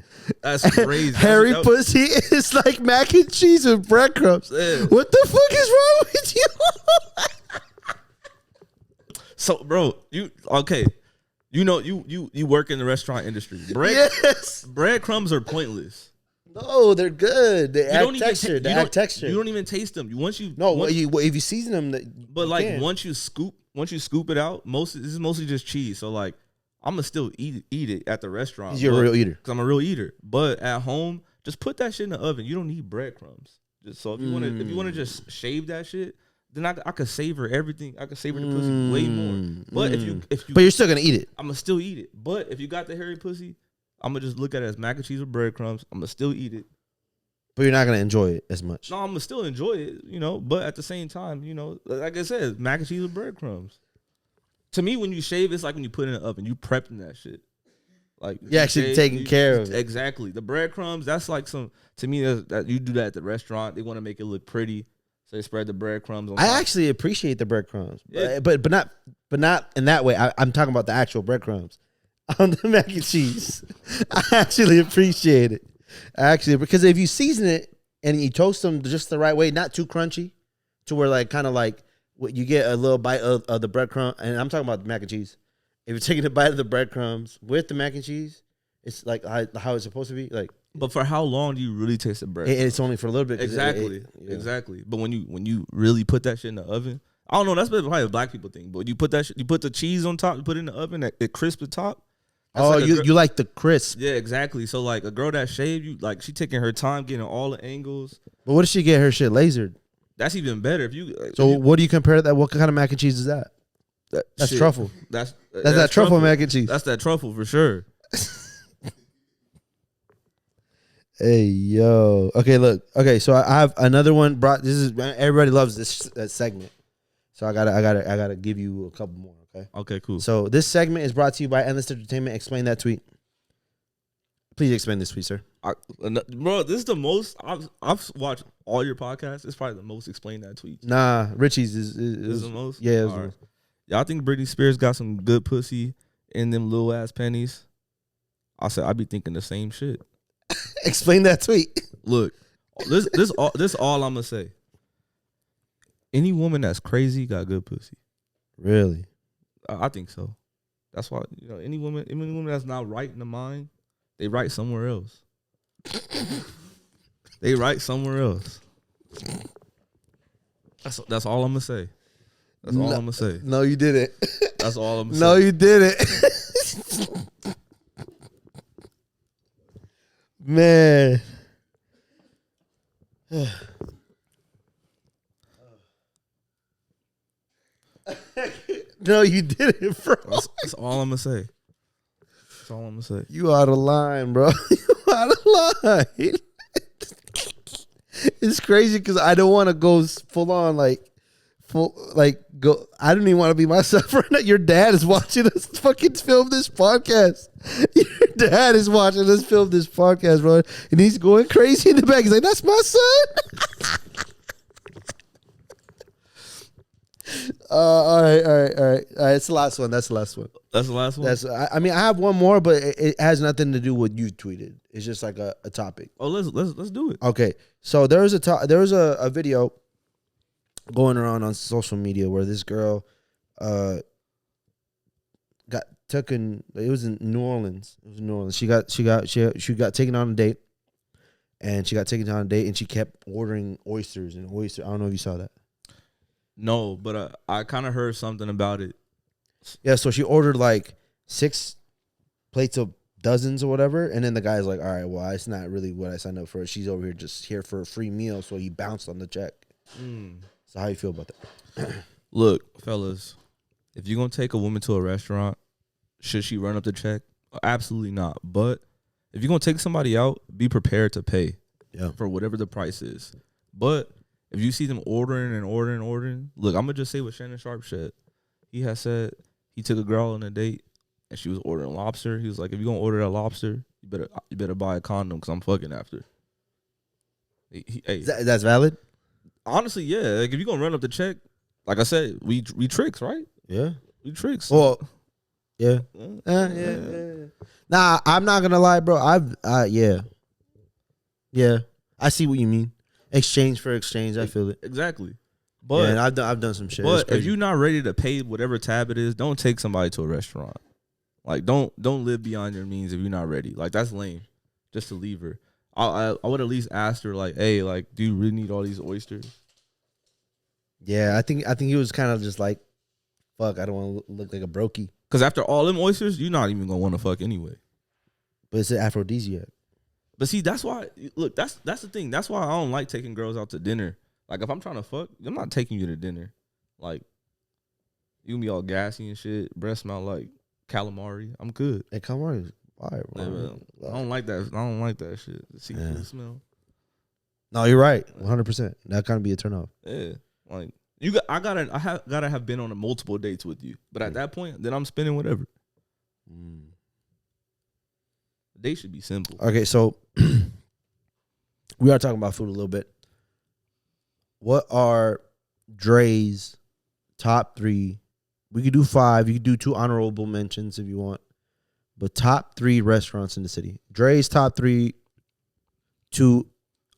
That's crazy. Hairy pussy is like mac and cheese with breadcrumbs. Yeah. What the fuck is wrong with you? So, bro, you work in the restaurant industry. Yes. Breadcrumbs are pointless. No, they're good. They add texture. You don't even taste them. if you season them, but like once you scoop it out, this is mostly just cheese. So like, I'ma still eat it at the restaurant. You're a real eater. Because I'm a real eater. But at home, just put that shit in the oven. You don't need breadcrumbs. So if you wanna just shave that shit, then I could savor everything. I could savor the pussy way more. But but you're still gonna eat it. I'ma still eat it. But if you got the hairy pussy, I'ma just look at it as mac and cheese with breadcrumbs. I'ma still eat it. But you're not gonna enjoy it as much. No, I'ma still enjoy it, but at the same time, like I said, mac and cheese with breadcrumbs. To me, when you shave, it's like when you put it in the oven. You prepping that shit. Like you're actually taking care of it. Exactly. The breadcrumbs, that's like to me, that you do that at the restaurant. They want to make it look pretty. So they spread the breadcrumbs on top. I actually appreciate the breadcrumbs. Yeah. But not in that way. I'm talking about the actual breadcrumbs on the mac and cheese. I actually appreciate it. Because if you season it and you toast them just the right way, not too crunchy, to where like kind of like you get a little bite of the breadcrumb, and I'm talking about the mac and cheese. If you're taking a bite of the breadcrumbs with the mac and cheese, it's like how it's supposed to be. Like, but for how long do you really taste the bread? It's only for a little bit. Exactly, exactly. But when you really put that shit in the oven, I don't know. That's probably a black people thing. But you put that you put the cheese on top, you put it in the oven, it crisp the top. You like the crisp. Yeah, exactly. So like a girl that shaved, she taking her time getting all the angles. But what if she get her shit lasered? That's even better. What do you compare that? What kind of mac and cheese is that? That's shit. Truffle. That's that truffle mac and cheese. That's that truffle for sure. Hey yo. Okay, look. Okay, so I have another one. Everybody loves this segment, so I gotta give you a couple more. Okay, cool. So this segment is brought to you by Endless Entertainment. Explain that tweet. Please explain this tweet, sir. Bro, this is the most I've watched all your podcasts. It's probably the most explain that tweet. Nah, Richie's is the most. Yeah, it was the most. Y'all think Britney Spears got some good pussy in them little ass pennies? I said I be thinking the same shit. Explain that tweet. Look, this all I'm gonna say. Any woman that's crazy got good pussy. Really? I think so. That's why any woman that's not right in the mind, they right somewhere else. They right somewhere else. That's all I'm gonna say. That's all I'm gonna say. No, you didn't. That's all I'm gonna say. No, you didn't. Man. No, you didn't, bro. That's all I'm gonna say. That's all I'm gonna say. You out of line, bro. You out of line. It's crazy because I don't want to go full on go. I don't even want to be myself right now. Your dad is watching us fucking film this podcast. Your dad is watching us film this podcast, bro, and he's going crazy in the back. He's like, "That's my son." All right. It's the last one. That's the last one. That's the last one. I mean, I have one more, but it has nothing to do with what you tweeted. It's just like a topic. Oh, let's do it. Okay, so there was a video going around on social media where this girl got taken. It was in New Orleans. She got taken on a date, and she kept ordering oysters and oysters. I don't know if you saw that. No, but I kind of heard something about it. Yeah, so she ordered like 6 plates of dozens or whatever, and then the guy's like, "All right, well, it's not really what I signed up for. She's over here just here for a free meal," so he bounced on the check. So how you feel about that? Look, fellas, if you're gonna take a woman to a restaurant, should she run up the check? Absolutely not. But if you're gonna take somebody out, be prepared to pay for whatever the price is. But if you see them ordering and ordering, look, I'm gonna just say what Shannon Sharp said. He has said he took a girl on a date and she was ordering lobster. He was like, if you're gonna order that lobster, you better buy a condom because I'm fucking after. Hey, That's valid. Honestly, yeah. Like if you're gonna run up the check, like I said, we tricks, right? Yeah, we tricks. Well, yeah. Nah, I'm not gonna lie, bro. Yeah. I see what you mean. Exchange for exchange. I feel it exactly. But yeah, I've done some shit. But if you're not ready to pay whatever tab it is, don't take somebody to a restaurant. Like don't live beyond your means if you're not ready. Like that's lame. Just to leave her. I would at least ask her like, hey, like, do you really need all these oysters? Yeah, I think he was kind of just like, fuck, I don't want to look like a brokey. Because after all them oysters, you're not even gonna want to fuck anyway. But it's an aphrodisiac. But see, that's why. Look, that's the thing. That's why I don't like taking girls out to dinner. Like if I'm trying to fuck, I'm not taking you to dinner. Like you can be all gassy and shit, breath smell like calamari. I'm good. And calamari is fire, bro. I don't like that. I don't like that shit. The seafood smell. No, you're right. 100%. That kind of be a turn off. Yeah, like I gotta have been on multiple dates with you. But at that point, then I'm spending whatever. They should be simple. Okay, so we are talking about food a little bit. What are Dre's top 3? We could do 5. You could do 2 honorable mentions if you want. But top 3 restaurants in the city. Dre's top 3, 2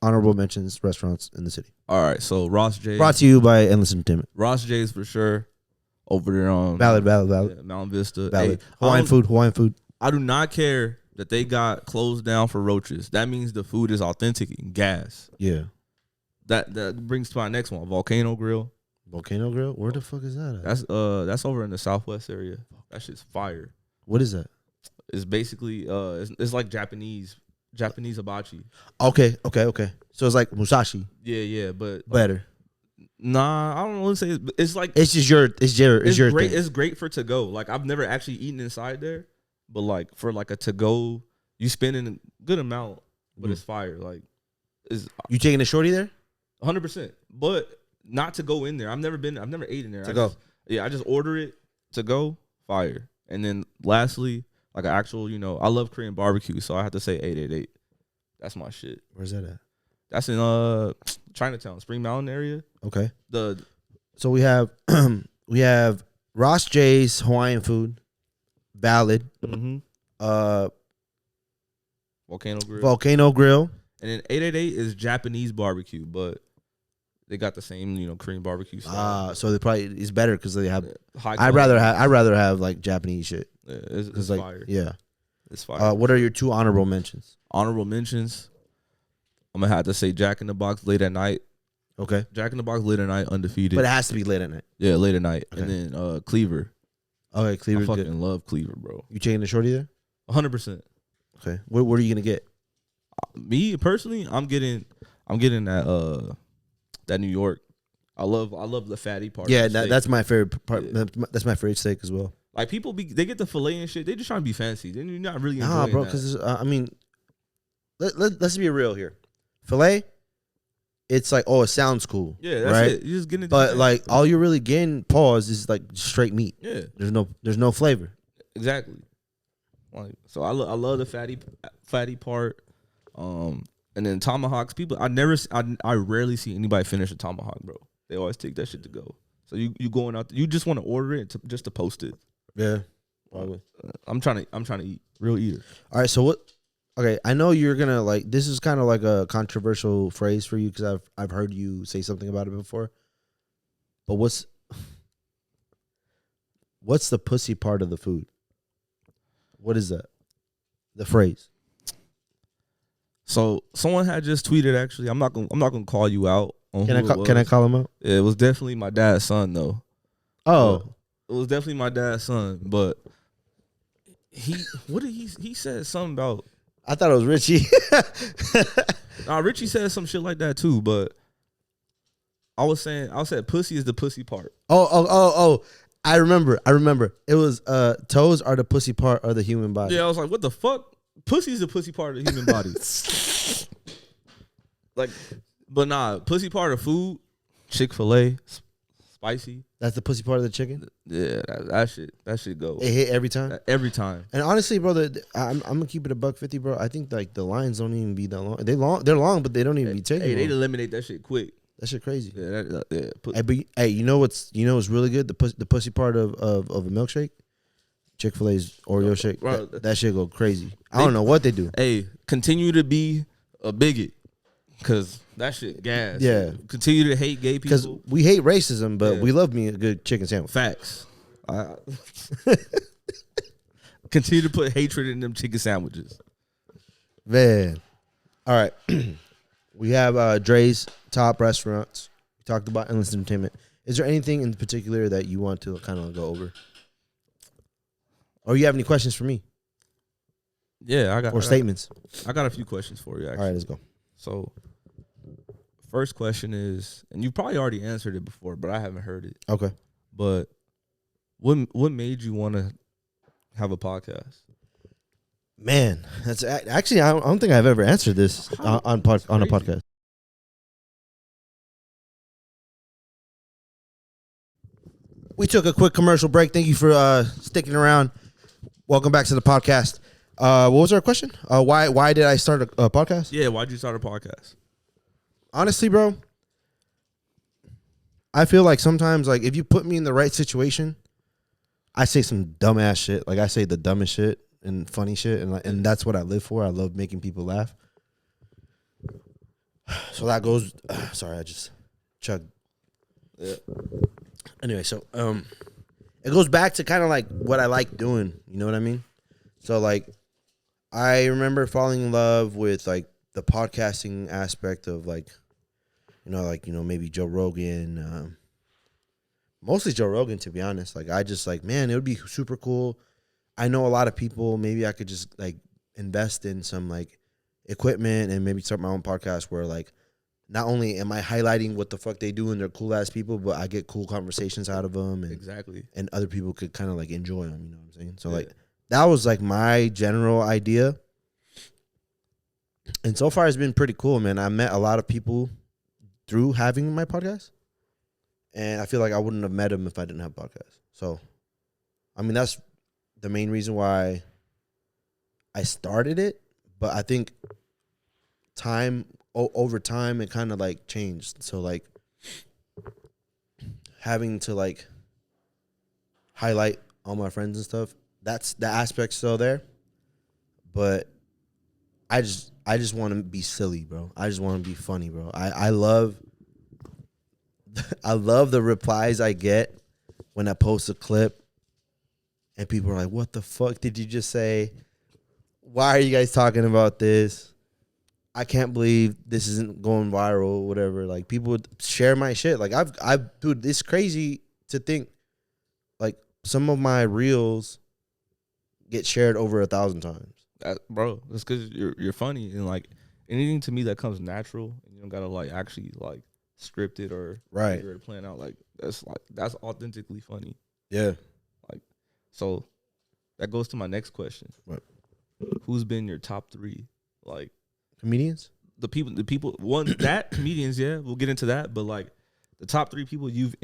honorable mentions restaurants in the city. All right, so Ross J. Brought to you by Endless Entertainment. Ross J's for sure. Over there on Valid. Yeah, Mount Vista. Valid. Hey, Hawaiian food. I do not care that they got closed down for roaches. That means the food is authentic and gas. Yeah. That brings to my next one, Volcano Grill. Volcano Grill? Where the fuck is that at? That's over in the Southwest area. That shit's fire. What is that? It's basically it's like Japanese hibachi. Okay. So it's like Musashi. Yeah, but Better. Nah, I don't want to say it's like it's your great. thing. It's great for to go. Like I've never actually eaten inside there, but like for like a to go, you spending a good amount, but it's fire. Like you taking a shorty there? 100%, but not to go in there. I've never ate in there. I just order it to go, fire. And then lastly, like an actual, I love Korean barbecue, so I have to say 888. That's my shit. Where's that at? That's in Chinatown, Spring Mountain area. Okay. So we have Ross J's Hawaiian food, Valid. Volcano Grill. And then 888 is Japanese barbecue, but they got the same, Korean barbecue style. So they probably it's better because they have. High I'd rather have like Japanese shit. Yeah, it's like, fire. Yeah, it's fire. What are your 2 honorable mentions? Honorable mentions. I'm gonna have to say Jack in the Box late at night. Okay. Jack in the Box late at night, undefeated. But it has to be late at night. Yeah, late at night. Okay. And then Cleaver. Okay, Cleaver. I fucking love Cleaver, bro. You taking the shorty there? 100%. Okay. What are you gonna get? Me personally, I'm getting that New York. I love the fatty part. Yeah, that's my favorite part. That's my favorite steak as well. Like people they get the fillet and shit. They just trying to be fancy. Then you're not really enjoying bro. that. Because let's be real here. Filet, it's like it sounds cool. Yeah, that's right? it. You just getting it. But like all you're really getting, is like straight meat. Yeah, there's no flavor. Exactly. Like so, I love the fatty part. And then tomahawks. I rarely see anybody finish a tomahawk, bro. They always take that shit to go. So you going out, you just want to order it just to post it. Yeah, probably. I'm trying to eat, real eater. All right, so what? Okay, I know you're gonna like. This is kind of like a controversial phrase for you because I've heard you say something about it before. But what's the pussy part of the food? What is that? The phrase. So someone had just tweeted. Actually, I'm not gonna call you out. Can I call him out? It was definitely my dad's son, though. Oh, it was definitely my dad's son. But he said something about. I thought it was Richie. Richie said some shit like that too. But I said pussy is the pussy part. Oh. I remember. It was toes are the pussy part of the human body. Yeah, I was like, what the fuck? Pussy's the pussy part of the human body. Like, but nah, pussy part of food, Chick-fil-A, spicy. That's the pussy part of the chicken. Yeah, that shit go. It hit every time. Every time. And honestly, bro, I'm gonna keep it $1.50, bro. I think like the lines don't even be that long. They're long, but they don't even be taking. Hey, they long. eliminate that shit quick. That shit crazy. Yeah, Hey, but hey, you know what's really good? The pussy part of a milkshake. Chick-fil-A's Oreo shake. Bro, that shit go crazy. I don't know what they do. Hey, continue to be a bigot, cause that shit gas. Yeah. Continue to hate gay Because people. we hate racism, but Yeah. we love me a good chicken sandwich. Facts. Continue to put hatred in them chicken sandwiches. Man. All right. We have Dre's top restaurants. We talked about endless entertainment. Is there anything in particular that you want to kind of go over? Or you have any questions for me? Yeah, I got statements? I got a few questions for you, actually. All right, let's go. So, first question is, and you probably already answered it before, but I haven't heard it. Okay. But what made you want to have a podcast? Man, that's actually I don't think I've ever answered this on a podcast. We took a quick commercial break. Thank you for sticking around. Welcome back to the podcast. What was our question? Why did I start a podcast? Yeah, why'd you start a podcast? Honestly, bro, I feel like sometimes, like, if you put me in the right situation, I say some dumbass shit. Like, I say the dumbest shit and funny shit, and that's what I live for. I love making people laugh. So that goes. Sorry, I just chugged. Yeah. Anyway, so it goes back to kind of like what I like doing. You know what I mean? So like, I remember falling in love with like the podcasting aspect of like, maybe Joe Rogan. Mostly Joe Rogan, to be honest. Like, I just like, man, it would be super cool. I know a lot of people. Maybe I could just like invest in some like equipment and maybe start my own podcast where like, not only am I highlighting what the fuck they do and they're cool ass people, but I get cool conversations out of them. And, Exactly. And other people could kind of like enjoy them. You know what I'm saying? So like, that was like my general idea. And so far it's been pretty cool, man. I met a lot of people through having my podcast. And I feel like I wouldn't have met them if I didn't have a podcast. So, I mean, that's the main reason why I started it. But I think over time, it kind of like changed. So like having to like highlight all my friends and stuff, that's the aspect still there. But I just want to be silly, bro. I just want to be funny, bro. I love the replies I get when I post a clip and people are like, what the fuck did you just say? Why are you guys talking about this? I can't believe this isn't going viral, whatever. Like, people would share my shit. Like, dude, it's crazy to think, like, some of my reels get shared over 1,000 times. Bro, that's because you're funny, and like anything to me that comes natural, and you don't gotta like actually like script it or right figure it plan out. Like that's authentically funny. Yeah. Like, so that goes to my next question. What? Who's been your top 3? Like, comedians? The people one that comedians, yeah, we'll get into that, but like the top 3 people you've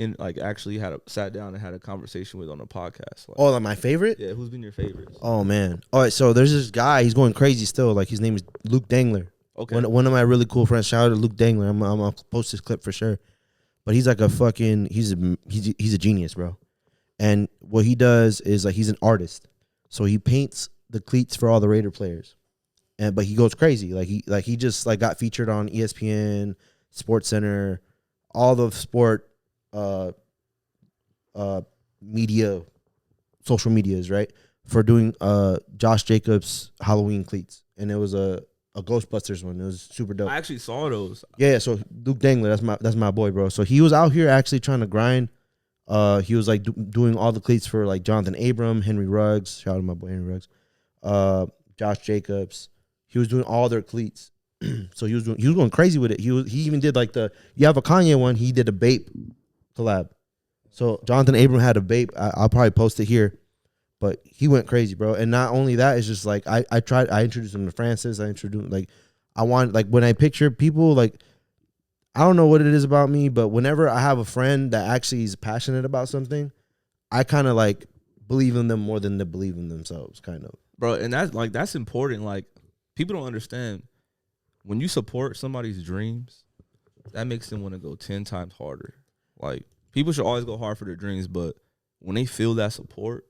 actually sat down and had a conversation with on a podcast. Like, like my favorite? Yeah, who's been your favorites? Oh man. All right, so there's this guy, he's going crazy still. Like, his name is Luke Dangler. Okay. One of my really cool friends. Shout out to Luke Dangler. I'm gonna post this clip for sure. But he's like a fucking he's a genius, bro. And what he does is like, he's an artist. So he paints the cleats for all the Raider players. But he goes crazy. Like he just like got featured on ESPN, Sports Center, all the sport media, social medias, right? For doing Josh Jacobs Halloween cleats. And it was a Ghostbusters one. It was super dope. I actually saw those. Yeah, so Luke Dangler, that's my boy, bro. So he was out here actually trying to grind. He was like doing all the cleats for like Jonathan Abram, Henry Ruggs. Shout out to my boy Henry Ruggs. Josh Jacobs. He was doing all their cleats. So he was going crazy with it. He even did like you have a Kanye one. He did a Bape collab. So Jonathan Abram had a vape. I'll probably post it here, but he went crazy, bro. And not only that, it's just like I introduced him to Francis. I introduced like I want like when I picture people like I don't know what it is about me, but whenever I have a friend that actually is passionate about something, I kind of like believe in them more than they believe in themselves, kind of. Bro, and that's important. Like, people don't understand when you support somebody's dreams, that makes them want to go 10 times harder. Like, people should always go hard for their dreams, but when they feel that support,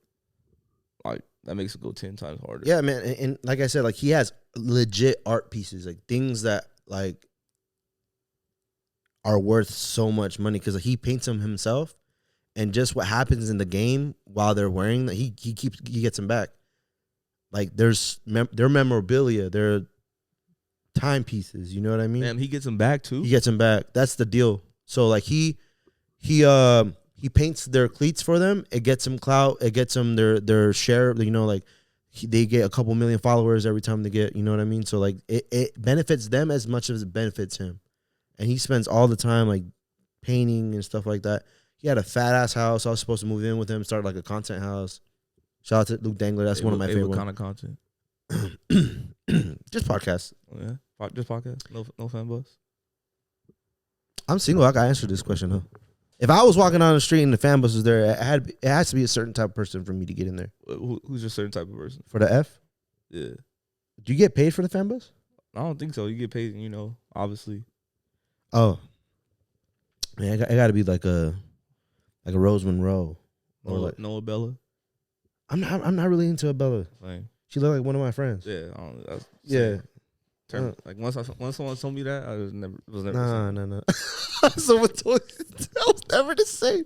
like, that makes it go 10 times harder. Yeah, man. And like I said, like he has legit art pieces, like things that like are worth so much money because he paints them himself, and just what happens in the game while they're wearing that, he gets them back. Like there's their memorabilia, their timepieces. You know what I mean? Damn, he gets them back too. He gets them back. That's the deal. So like he paints their cleats for them. It gets them clout. It gets them their share. You know, like they get a couple million followers every time they get. You know what I mean? So like it benefits them as much as it benefits him. And he spends all the time like painting and stuff like that. He had a fat ass house. I was supposed to move in with him, start like a content house. Shout out to Luke Dangler. That's one of my favorite. What kind of content? Just podcasts. Oh, yeah, just podcast. No fan bus. I'm single. I gotta answer this question, huh? If I was walking down the street and the fan bus was there, it has to be a certain type of person for me to get in there. Who's your certain type of person? For the F? Yeah. Do you get paid for the fan bus? I don't think so. You get paid, obviously. Oh, man, it got to be like a Rose Monroe or like Noah Bella. I'm not really into Abella. Same. She looked like one of my friends. Yeah, I don't know. That's Yeah. Like once someone told me that, I was never. No. Someone told me that was never the same.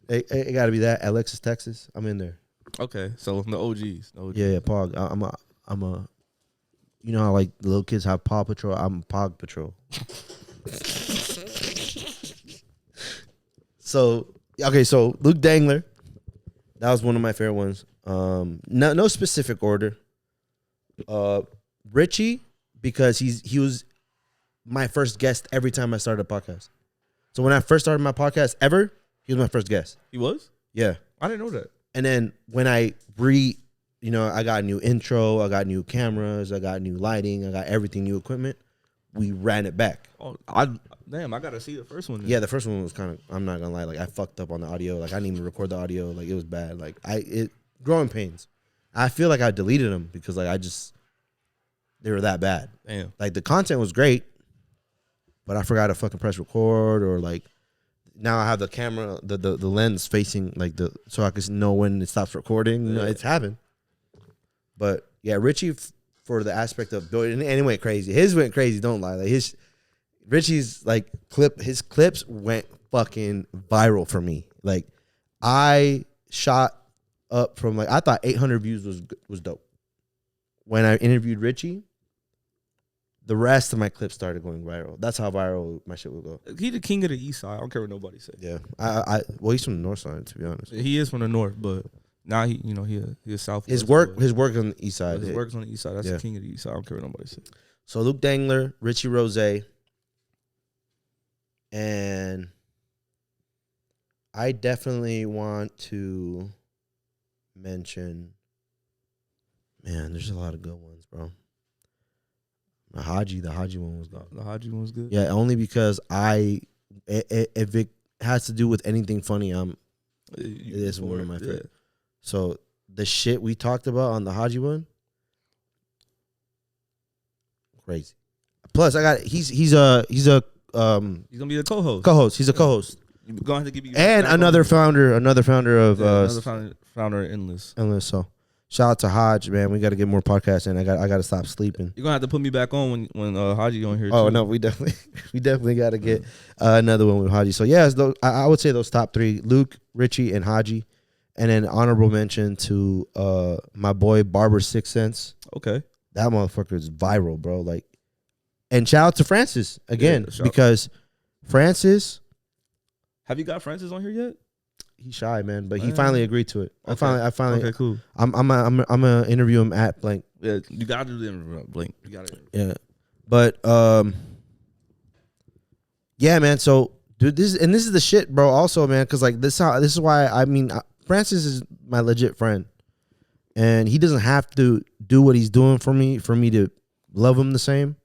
It got to be that Alexis, Texas. I'm in there. Okay, so the OGs. Yeah, Pog. I'm a. You know how like the little kids have Paw Patrol. I'm Pog Patrol. So Luke Dangler, that was one of my favorite ones. No specific order. Richie, because he was my first guest every time I started a podcast. So when I first started my podcast ever, he was my first guest. He was? Yeah. I didn't know that. And then when I got a new intro, I got new cameras, I got new lighting, I got everything, new equipment. We ran it back. Oh, I gotta see the first one then. Yeah, the first one was kind of, I'm not gonna lie, like I fucked up on the audio. Like I didn't even record the audio. Like it was bad. Like growing pains. I feel like I deleted them because like they were that bad. Damn. Like the content was great, but I forgot to fucking press record, or like now I have the camera, the lens facing like so I can know when it stops recording. You know, it's happened. But yeah, Richie for the aspect of building, and it went crazy. His went crazy. Don't lie. Like Richie's like his clips went fucking viral for me. Like I shot up from like I thought 800 views was dope. When I interviewed Richie, the rest of my clips started going viral. That's how viral my shit would go. He the king of the east side. I don't care what nobody says. Yeah, well, he's from the north side, to be honest. He is from the north, but now he a south. His work on the east side. His work's on the east side. That's the king of the east side. I don't care what nobody says. So Luke Dangler, Richie Rose, and I definitely want to mention. Man, there's a lot of good ones, bro. The Haji one was good. The Haji one was good. Yeah, only because if it has to do with anything funny, it is one of my favorite. So the shit we talked about on the Haji one, crazy. Plus, he's gonna be the co-host. He's a co-host. You're gonna have to give you and another founder of founder of Endless. So shout out to Hodge, man. We got to get more podcasts in. I got to stop sleeping. You're gonna have to put me back on when Haji on here. Oh too. No, we definitely got to get another one with Haji. So yeah, I would say those top three: Luke, Richie, and Haji. And then honorable mention to my boy Barber 6 Cents. Okay, that motherfucker is viral, bro. Like, and shout out to Francis again, because Francis. Have you got Francis on here yet? He's shy, man, but he finally agreed to it. Okay. I finally. Okay, cool. I'm gonna interview him at blank. Yeah, you gotta do the interview at blank. You gotta. Yeah, but yeah, man. So dude. This is the shit, bro. Also, man, because like this is why I mean, Francis is my legit friend, and he doesn't have to do what he's doing for me to love him the same.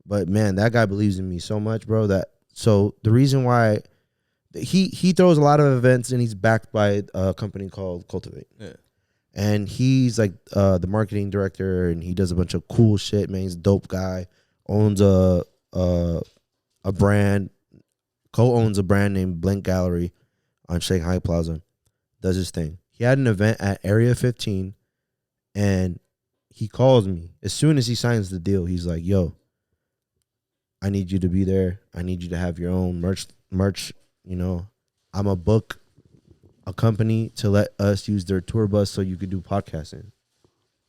But man, that guy believes in me so much, bro. So the reason why he throws a lot of events and he's backed by a company called Cultivate. Yeah. And he's like the marketing director, and he does a bunch of cool shit, man. He's a dope guy. Owns a brand, co-owns a brand named Blank Gallery on Shanghai Plaza. Does his thing. He had an event at Area 15, and he calls me. As soon as he signs the deal, he's like, yo, I need you to be there. I need you to have your own merch, you know. I'm a book a company to let us use their tour bus so you could do podcasting.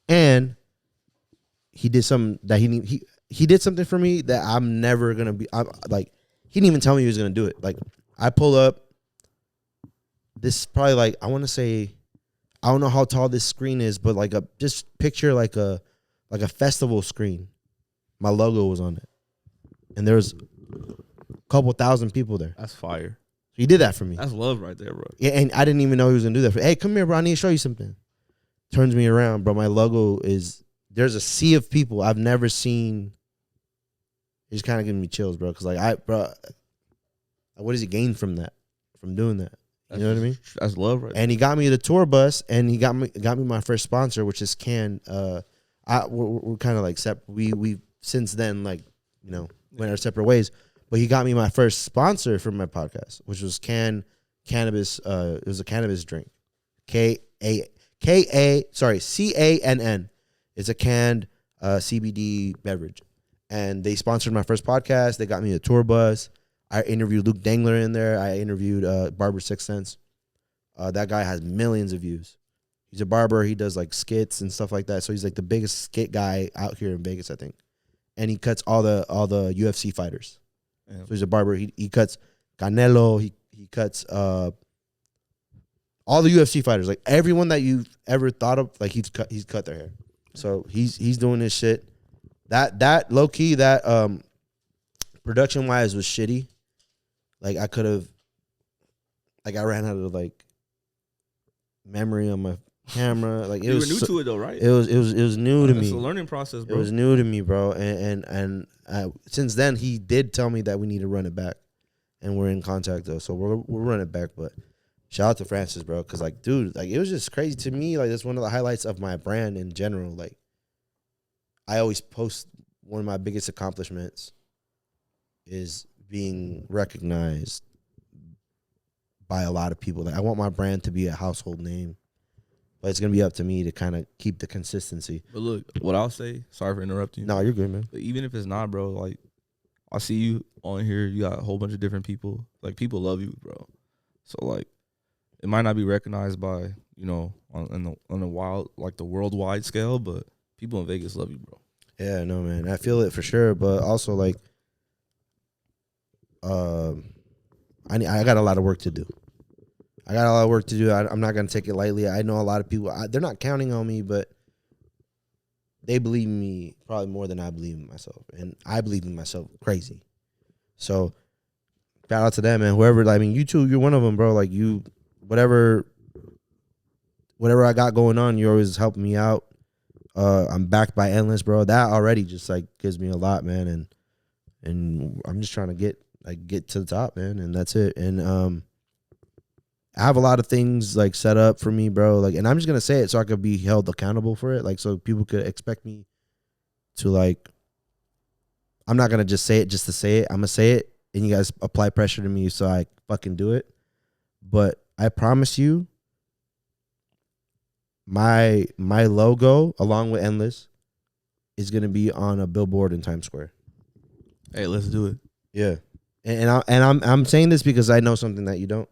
And he did something that he did something for me that I'm never gonna be. I'm like, he didn't even tell me he was gonna do it. Like, I pull up. This is probably like, I want to say, I don't know how tall this screen is, but like just picture like a festival screen. My logo was on it, and there was a couple thousand people there. That's fire. He did that for me. That's love right there, bro. Yeah, and I didn't even know he was gonna do that. Hey, come here, bro. I need to show you something. Turns me around, bro. My logo is, there's a sea of people I've never seen. It's kind of giving me chills, bro. Because what does he gain from that? From doing that? You know what I mean? That's love, right? And he got me the tour bus, and he got me my first sponsor, which is Can. We're kind of like we since then, like, you know, went our separate ways. But he got me my first sponsor for my podcast, which was Cannabis. It was a cannabis drink, CANN. It's a canned CBD beverage, and they sponsored my first podcast. They got me a tour bus. I interviewed Luke Dangler in there. I interviewed Barber Six Cents. That guy has millions of views. He's a barber. He does like skits and stuff like that. So he's like the biggest skit guy out here in Vegas, I think. And he cuts all the UFC fighters. Yeah. So he's a barber. He cuts Canelo. He cuts all the UFC fighters. Like everyone that you've ever thought of, like he's cut their hair. So he's doing this shit. That low key, that production wise was shitty. Like I could have, like I ran out of like memory on my camera. Like you were new to it though, right? It was new to me. It's a learning process, bro. It was new to me, bro. And since then he did tell me that we need to run it back, and we're in contact though. So we'll run it back. But shout out to Francis, bro, because like, dude, like it was just crazy to me. Like that's one of the highlights of my brand in general. Like I always post, one of my biggest accomplishments is being recognized by a lot of people. Like I want my brand to be a household name, but it's gonna be up to me to kind of keep the consistency. But look, what I'll say, sorry for interrupting you. No, you're good, man. But even if it's not, bro, like I see you on here, you got a whole bunch of different people. Like people love you, bro. So like it might not be recognized by, you know, on the wild, like the worldwide scale, but people in Vegas love you, bro. Yeah, no, man. I feel it for sure, but also like I got a lot of work to do. I'm not going to take it lightly. I know a lot of people, they're not counting on me, but they believe in me probably more than I believe in myself. And I believe in myself crazy. So shout out to them, man. Whoever, I mean, you too, you're one of them, bro. Like you, whatever I got going on, you're always helping me out. I'm backed by Endless, bro. That already just like gives me a lot, man. And I'm just trying to get to the top, man, and that's it. And I have a lot of things like set up for me, bro. Like, and I'm just gonna say it so I could be held accountable for it, like so people could expect me to like. I'm not gonna just say it just to say it. I'm gonna say it, and you guys apply pressure to me so I fucking do it. But I promise you, my logo along with Endless is gonna be on a billboard in Times Square. Hey, let's do it. Yeah. And I'm saying this because I know something that you don't,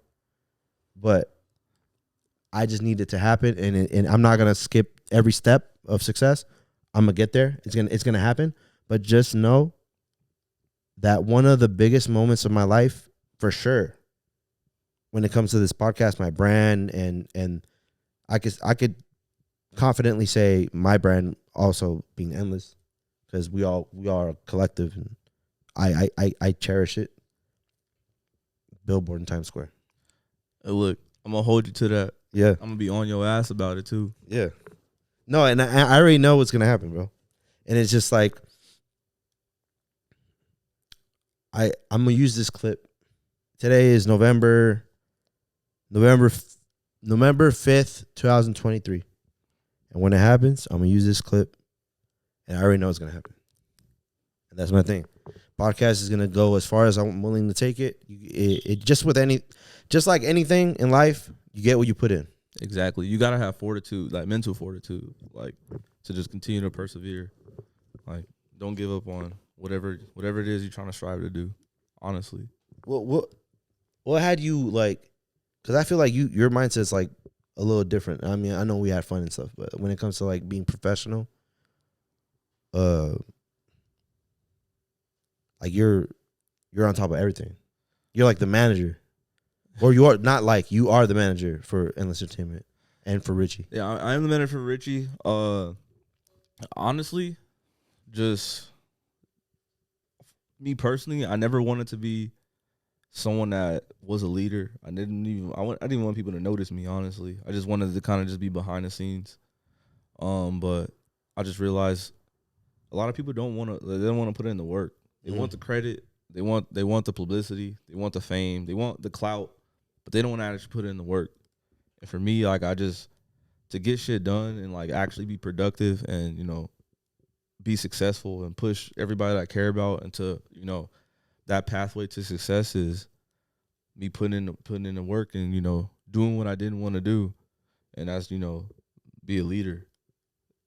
but I just need it to happen, and I'm not gonna skip every step of success. I'm gonna get there. It's gonna happen. But just know that one of the biggest moments of my life, for sure, when it comes to this podcast, my brand, and I could confidently say my brand also being Endless, because we are a collective, and I cherish it. billboard in Times Square. Hey, look, I'm gonna hold you to that. Yeah. I'm gonna be on your ass about it too. Yeah. No, and I already know what's gonna happen, bro. And it's just like I'm gonna use this clip. Today is November 5th, 2023. And when it happens, I'm gonna use this clip. And I already know it's gonna happen. And that's my thing. Podcast is gonna go as far as I'm willing to take it. It just like anything in life, you get what you put in. Exactly. You gotta have fortitude, like mental fortitude, like to just continue to persevere. Like, don't give up on whatever it is you're trying to strive to do. Honestly. What had you like? Because I feel like your mindset's like a little different. I mean, I know we had fun and stuff, but when it comes to like being professional, like you're on top of everything. You're like the manager, or you are not like you are the manager for Endless Entertainment and for Richie. Yeah, I am the manager for Richie. Honestly, just me personally, I never wanted to be someone that was a leader. I didn't even want people to notice me, honestly. I just wanted to kind of just be behind the scenes. But I just realized a lot of people don't want to put in the work. They want the credit, they want the publicity, they want the fame, they want the clout, but they don't want to actually put in the work. And for me, like, to get shit done and like actually be productive and, you know, be successful and push everybody that I care about into, you know, that pathway to success is me putting in the work and, you know, doing what I didn't want to do. And that's, you know, be a leader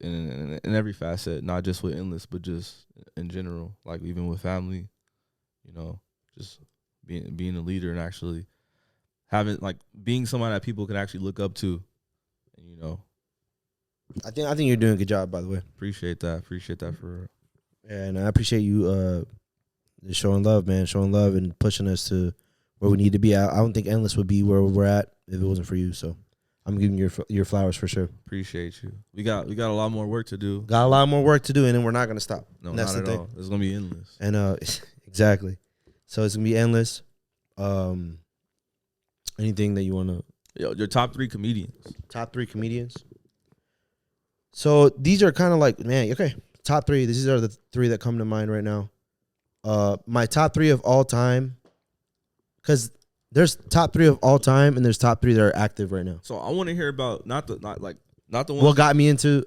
in every facet, not just with Endless, but just in general, like even with family, you know, just being a leader and actually being someone that people can actually look up to, and, you know. I think you're doing a good job, by the way. Appreciate that for real. Yeah, and I appreciate you just showing love, man, and pushing us to where we need to be. I don't think Endless would be where we're at if it wasn't for you. So I'm giving you your flowers for sure. Appreciate you. We got a lot more work to do. Got a lot more work to do, and then we're not gonna stop. No, and that's not the at thing. all. It's gonna be endless. And exactly. So it's gonna be endless. Anything that you wanna? Your top 3 comedians. Top 3 comedians. So these are kind of like, man, okay. Top 3. These are the 3 that come to mind right now. My top 3 of all time, because there's top 3 of all time and there's top 3 that are active right now. So I want to hear about not the ones. What got me into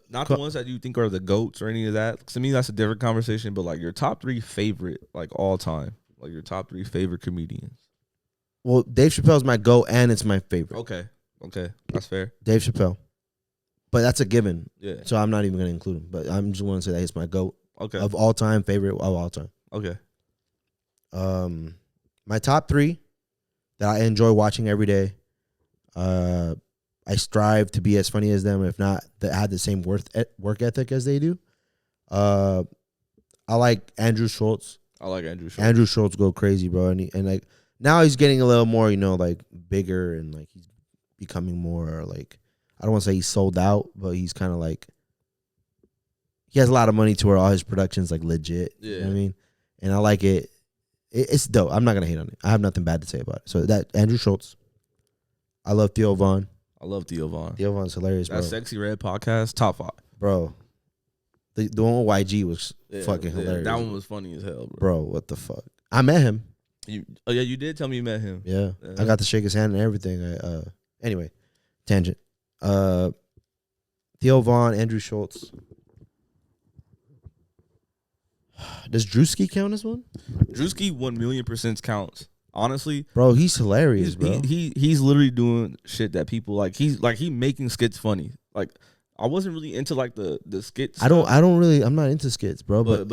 not the ones that you think are the GOATs or any of that. To me, that's a different conversation. But like your top 3 favorite, like all time, like your top 3 favorite comedians. Well, Dave Chappelle's my GOAT and it's my favorite. Okay, that's fair. Dave Chappelle, but that's a given. Yeah. So I'm not even gonna include him. But I'm just want to say that he's my GOAT. Okay. Of all time, favorite of all time. Okay. My top 3 that I enjoy watching every day. I strive to be as funny as them, if not that have the same work ethic as they do. I like Andrew Schultz. Andrew Schultz go crazy, bro, and like now he's getting a little more, you know, like bigger and like he's becoming more like, I don't want to say he's sold out, but he's kind of like, he has a lot of money to where all his production's like legit. Yeah. You know what I mean? And I like it. It's dope. I'm not gonna hate on it. I have nothing bad to say about it. So that Andrew Schultz. I love Theo Von. I love Theo Von. Theo Von's hilarious, bro. That Sexy Red podcast, top 5. Bro. The one with YG was fucking hilarious. That one was funny as hell, bro. What the fuck? I met him. You did tell me you met him. Yeah. I got to shake his hand and everything. Anyway, tangent. Theo Von, Andrew Schultz. Does Drewski count as one? Drewski 1,000,000% counts. Honestly, bro, he's hilarious, bro. He's literally doing shit that people like. He's making skits funny. Like, I wasn't really into like the skits. I'm not into skits, bro. But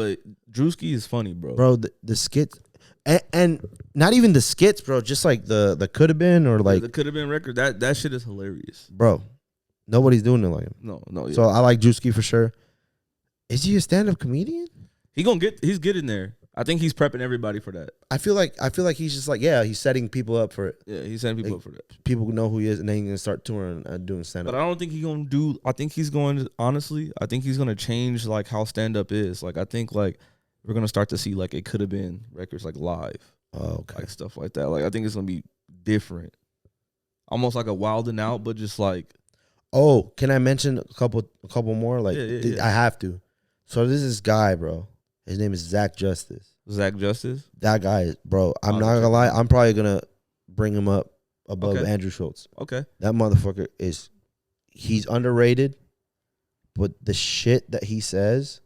Drewski is funny, bro. Bro, the skits, and not even the skits, bro. Just like the could have been or like the could have been record. That shit is hilarious, bro. Nobody's doing it like him. No. Yeah. So I like Drewski for sure. Is he a stand-up comedian? He's getting there. I think he's prepping everybody for that. I feel like he's just like, yeah, he's setting people up for it. Yeah, he's setting people up for that. People know who he is, and then he's gonna start touring and doing stand up. But I don't think he's gonna do. I think he's going to, honestly. I think he's gonna change like how stand up is. Like, I think like we're gonna start to see like it could have been records like live. Oh, okay. like stuff like that. Like I think it's gonna be different, almost like a Wild and Out, but just like Oh, can I mention a couple more? Like Yeah. I have to. So there's this guy, bro. His name is Zach Justice. Zach Justice. That guy, bro. I'm I'll not check gonna lie. him out. I'm probably gonna bring him up above Okay. Andrew Schultz. Okay. That motherfucker he's underrated, but the shit that he says,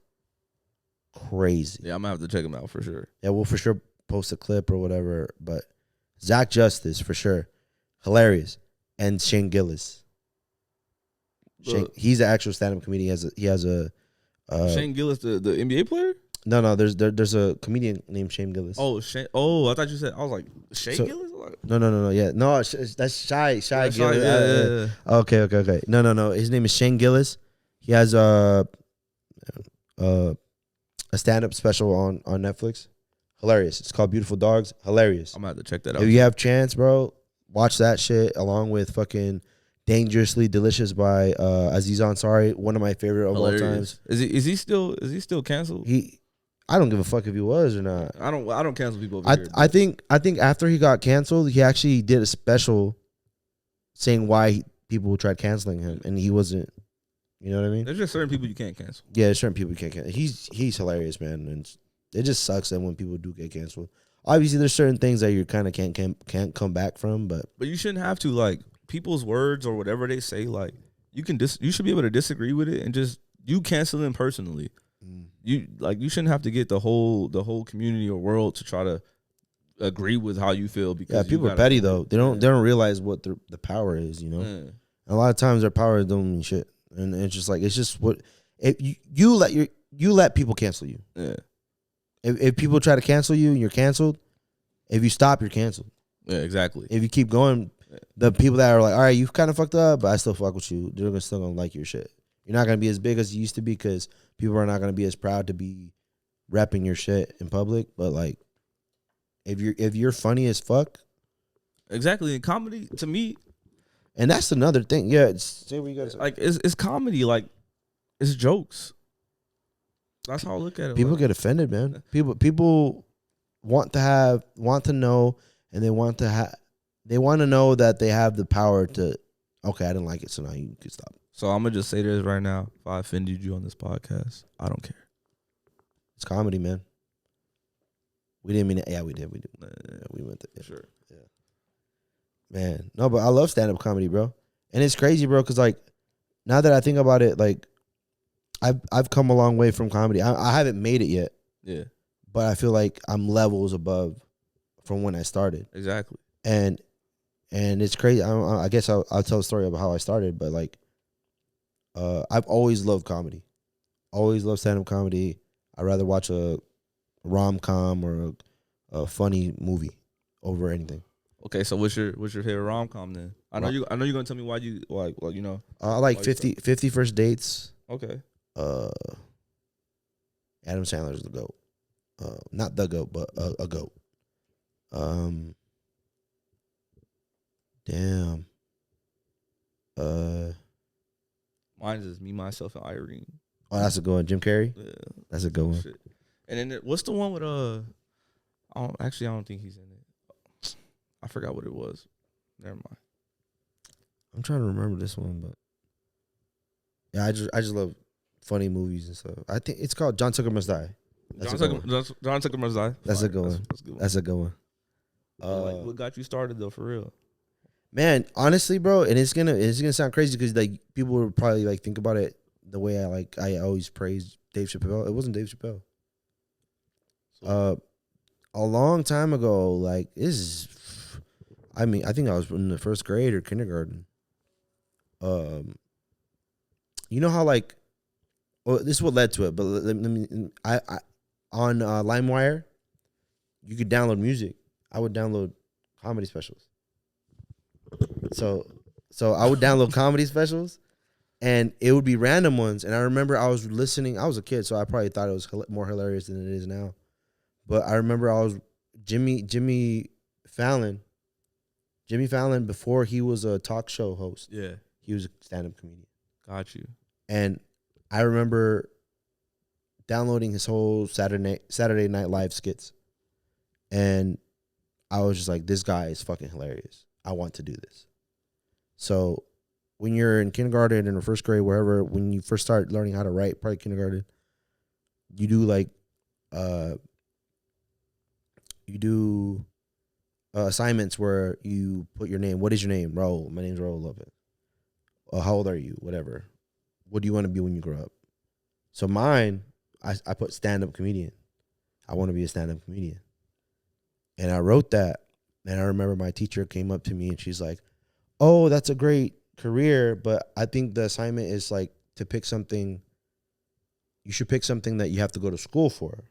crazy. Yeah, I'm gonna have to check him out for sure. Yeah, we'll for sure post a clip or whatever. But Zach Justice for sure, hilarious, and Shane Gillis. He's an actual stand-up comedian. He has a Shane Gillis, the NBA player. No. There's a comedian named Shane Gillis. Oh, Shane. Oh, I thought you said. I was like Shane Gillis. Like, No. Yeah, no. That's Shy Gillis. Yeah. Okay. No. His name is Shane Gillis. He has a stand-up special on Netflix. Hilarious. It's called Beautiful Dogs. Hilarious. I'm gonna have to check that out. If you have chance, bro, watch that shit along with fucking Dangerously Delicious by Aziz Ansari, one of my favorite of all times. Is he still canceled? I don't give a fuck if he was or not. I don't cancel people over here. I think after he got canceled, he actually did a special saying why people tried canceling him, and he wasn't. You know what I mean? There's just certain people you can't cancel. Yeah, there's certain people you can't cancel. He's hilarious, man, and it just sucks that when people do get canceled. Obviously, there's certain things that you kind of can't come back from, but you shouldn't have to, like, people's words or whatever they say. Like, you should be able to disagree with it and just you cancel them personally. You shouldn't have to get the whole community or world to try to agree with how you feel, because people are petty though. They don't realize what the power is. You know, Yeah. a lot of times their power don't mean shit, and it's just what if you let people cancel you. Yeah. If people try to cancel you, you're canceled. If you stop, you're canceled. Yeah, exactly. If you keep going, the people that are like, all right, you kind of fucked up, but I still fuck with you, they're still gonna like your shit. You're not gonna be as big as you used to be because people are not gonna be as proud to be repping your shit in public. But like, if you're funny as fuck, Exactly. And comedy, to me, and that's another thing. Yeah, say what you gotta say. like, it's comedy. Like, it's jokes. That's how I look at it. People like, get offended, man. People want to know, and they want to know that they have the power to. Okay, I didn't like it, so now you can stop. So I'm gonna just say this right now: if I offended you on this podcast, I don't care. It's comedy, man. We didn't mean it. Yeah, we did. Yeah, we went there. Yeah. Sure. Yeah. Man, no, but I love stand-up comedy, bro. And it's crazy, bro, because like now that I think about it, like I've come a long way from comedy. I haven't made it yet. Yeah. But I feel like I'm levels above from when I started. Exactly. And it's crazy. I guess I'll tell a story about how I started, but like I've always loved comedy. Always loved stand-up comedy. I'd rather watch a rom-com or a funny movie over anything. Okay, so what's your favorite rom-com then? I know you're gonna tell me why you like you know. I like 50 First Dates. Okay. Adam Sandler's the GOAT. Not the GOAT, but a GOAT. Damn. Mine is Me, Myself, and Irene. Oh, that's a good one. Jim Carrey? Yeah. That's a good one. Shit. And then what's the one with I don't think he's in it. I forgot what it was. Never mind. I'm trying to remember this one, but yeah, I just love funny movies and stuff. I think it's called John Tucker Must Die. John Tucker Must Die. That's a good one. That's a good one. Like, what got you started though, for real? Man, honestly, bro, and it's gonna sound crazy because like people would probably like think about it the way I always praise Dave Chappelle. It wasn't Dave Chappelle. A long time ago, like I think I was in the first grade or kindergarten. You know how like, well, this is what led to it, but let me. I on LimeWire, you could download music. I would download comedy specials. So I would download comedy specials, and it would be random ones. And I remember I was listening. I was a kid, so I probably thought it was more hilarious than it is now. But I remember I was Jimmy Fallon before he was a talk show host. Yeah, he was a stand-up comedian. Got you. And I remember downloading his whole Saturday Night Live skits, and I was just like, this guy is fucking hilarious. I want to do this. So when you're in kindergarten and first grade, wherever, when you first start learning how to write, probably kindergarten, you do like, assignments where you put your name. What is your name? Raul. My name's Raul. Love it. How old are you? Whatever. What do you want to be when you grow up? So mine, I put stand-up comedian. I want to be a stand-up comedian. And I wrote that. And I remember my teacher came up to me and she's like, oh, that's a great career, but I think the assignment is like to pick something. You should pick something that you have to go to school for.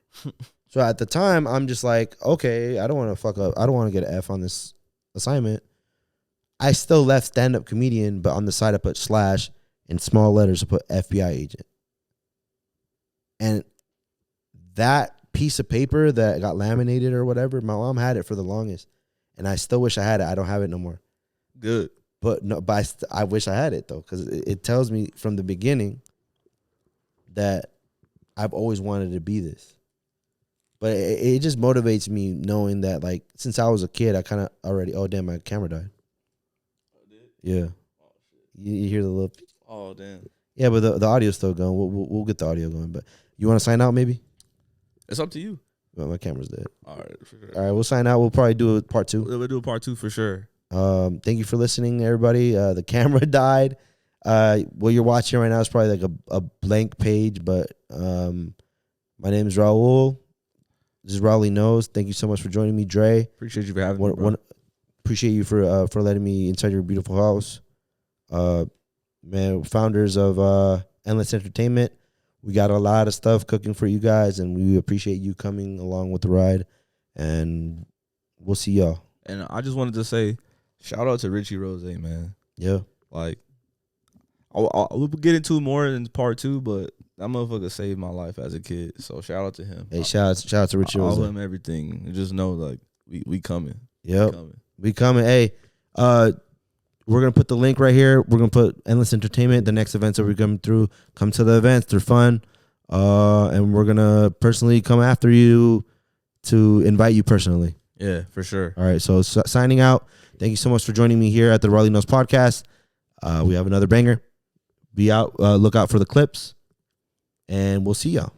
So at the time, I'm just like, okay, I don't want to fuck up. I don't want to get an F on this assignment. I still left stand-up comedian, but on the side I put slash, in small letters I put FBI agent. And that piece of paper that got laminated or whatever, my mom had it for the longest. And I still wish I had it. I don't have it no more. Good. But no, but I wish I had it though, because it tells me from the beginning that I've always wanted to be this. But it just motivates me knowing that, like, since I was a kid, I kind of already, oh, damn, my camera died. Oh, did? Yeah. Oh, shit. You hear the little. Oh, damn. Yeah, but the audio's still going. We'll get the audio going. But you want to sign out maybe? It's up to you. Well, my camera's dead. All right, for sure. All right, we'll sign out. We'll probably do a part 2. We'll do a part 2 for sure. Thank you for listening, everybody. The camera died. What you're watching right now is probably like a blank page, but my name is Raul. This is Raulyknows. Thank you so much for joining me, Dre. Appreciate you for having me, bro. Appreciate you for letting me inside your beautiful house. Man, founders of Endless Entertainment. We got a lot of stuff cooking for you guys, and we appreciate you coming along with the ride. And we'll see y'all. And I just wanted to say, shout out to Richie Rose, man. Yeah. Like, we'll get into more in part 2, but that motherfucker saved my life as a kid. So shout out to him. Hey, shout out to Richie Rose. I owe him everything. And just know, like, we coming. Yep. We coming. Hey, we're going to put the link right here. We're going to put Endless Entertainment. The next events that we're coming through. Come to the events. They're fun. And we're going to personally come after you to invite you personally. Yeah, for sure. All right. So signing out. Thank you so much for joining me here at the Raulyknows podcast. We have another banger. Be out. Look out for the clips. And we'll see y'all.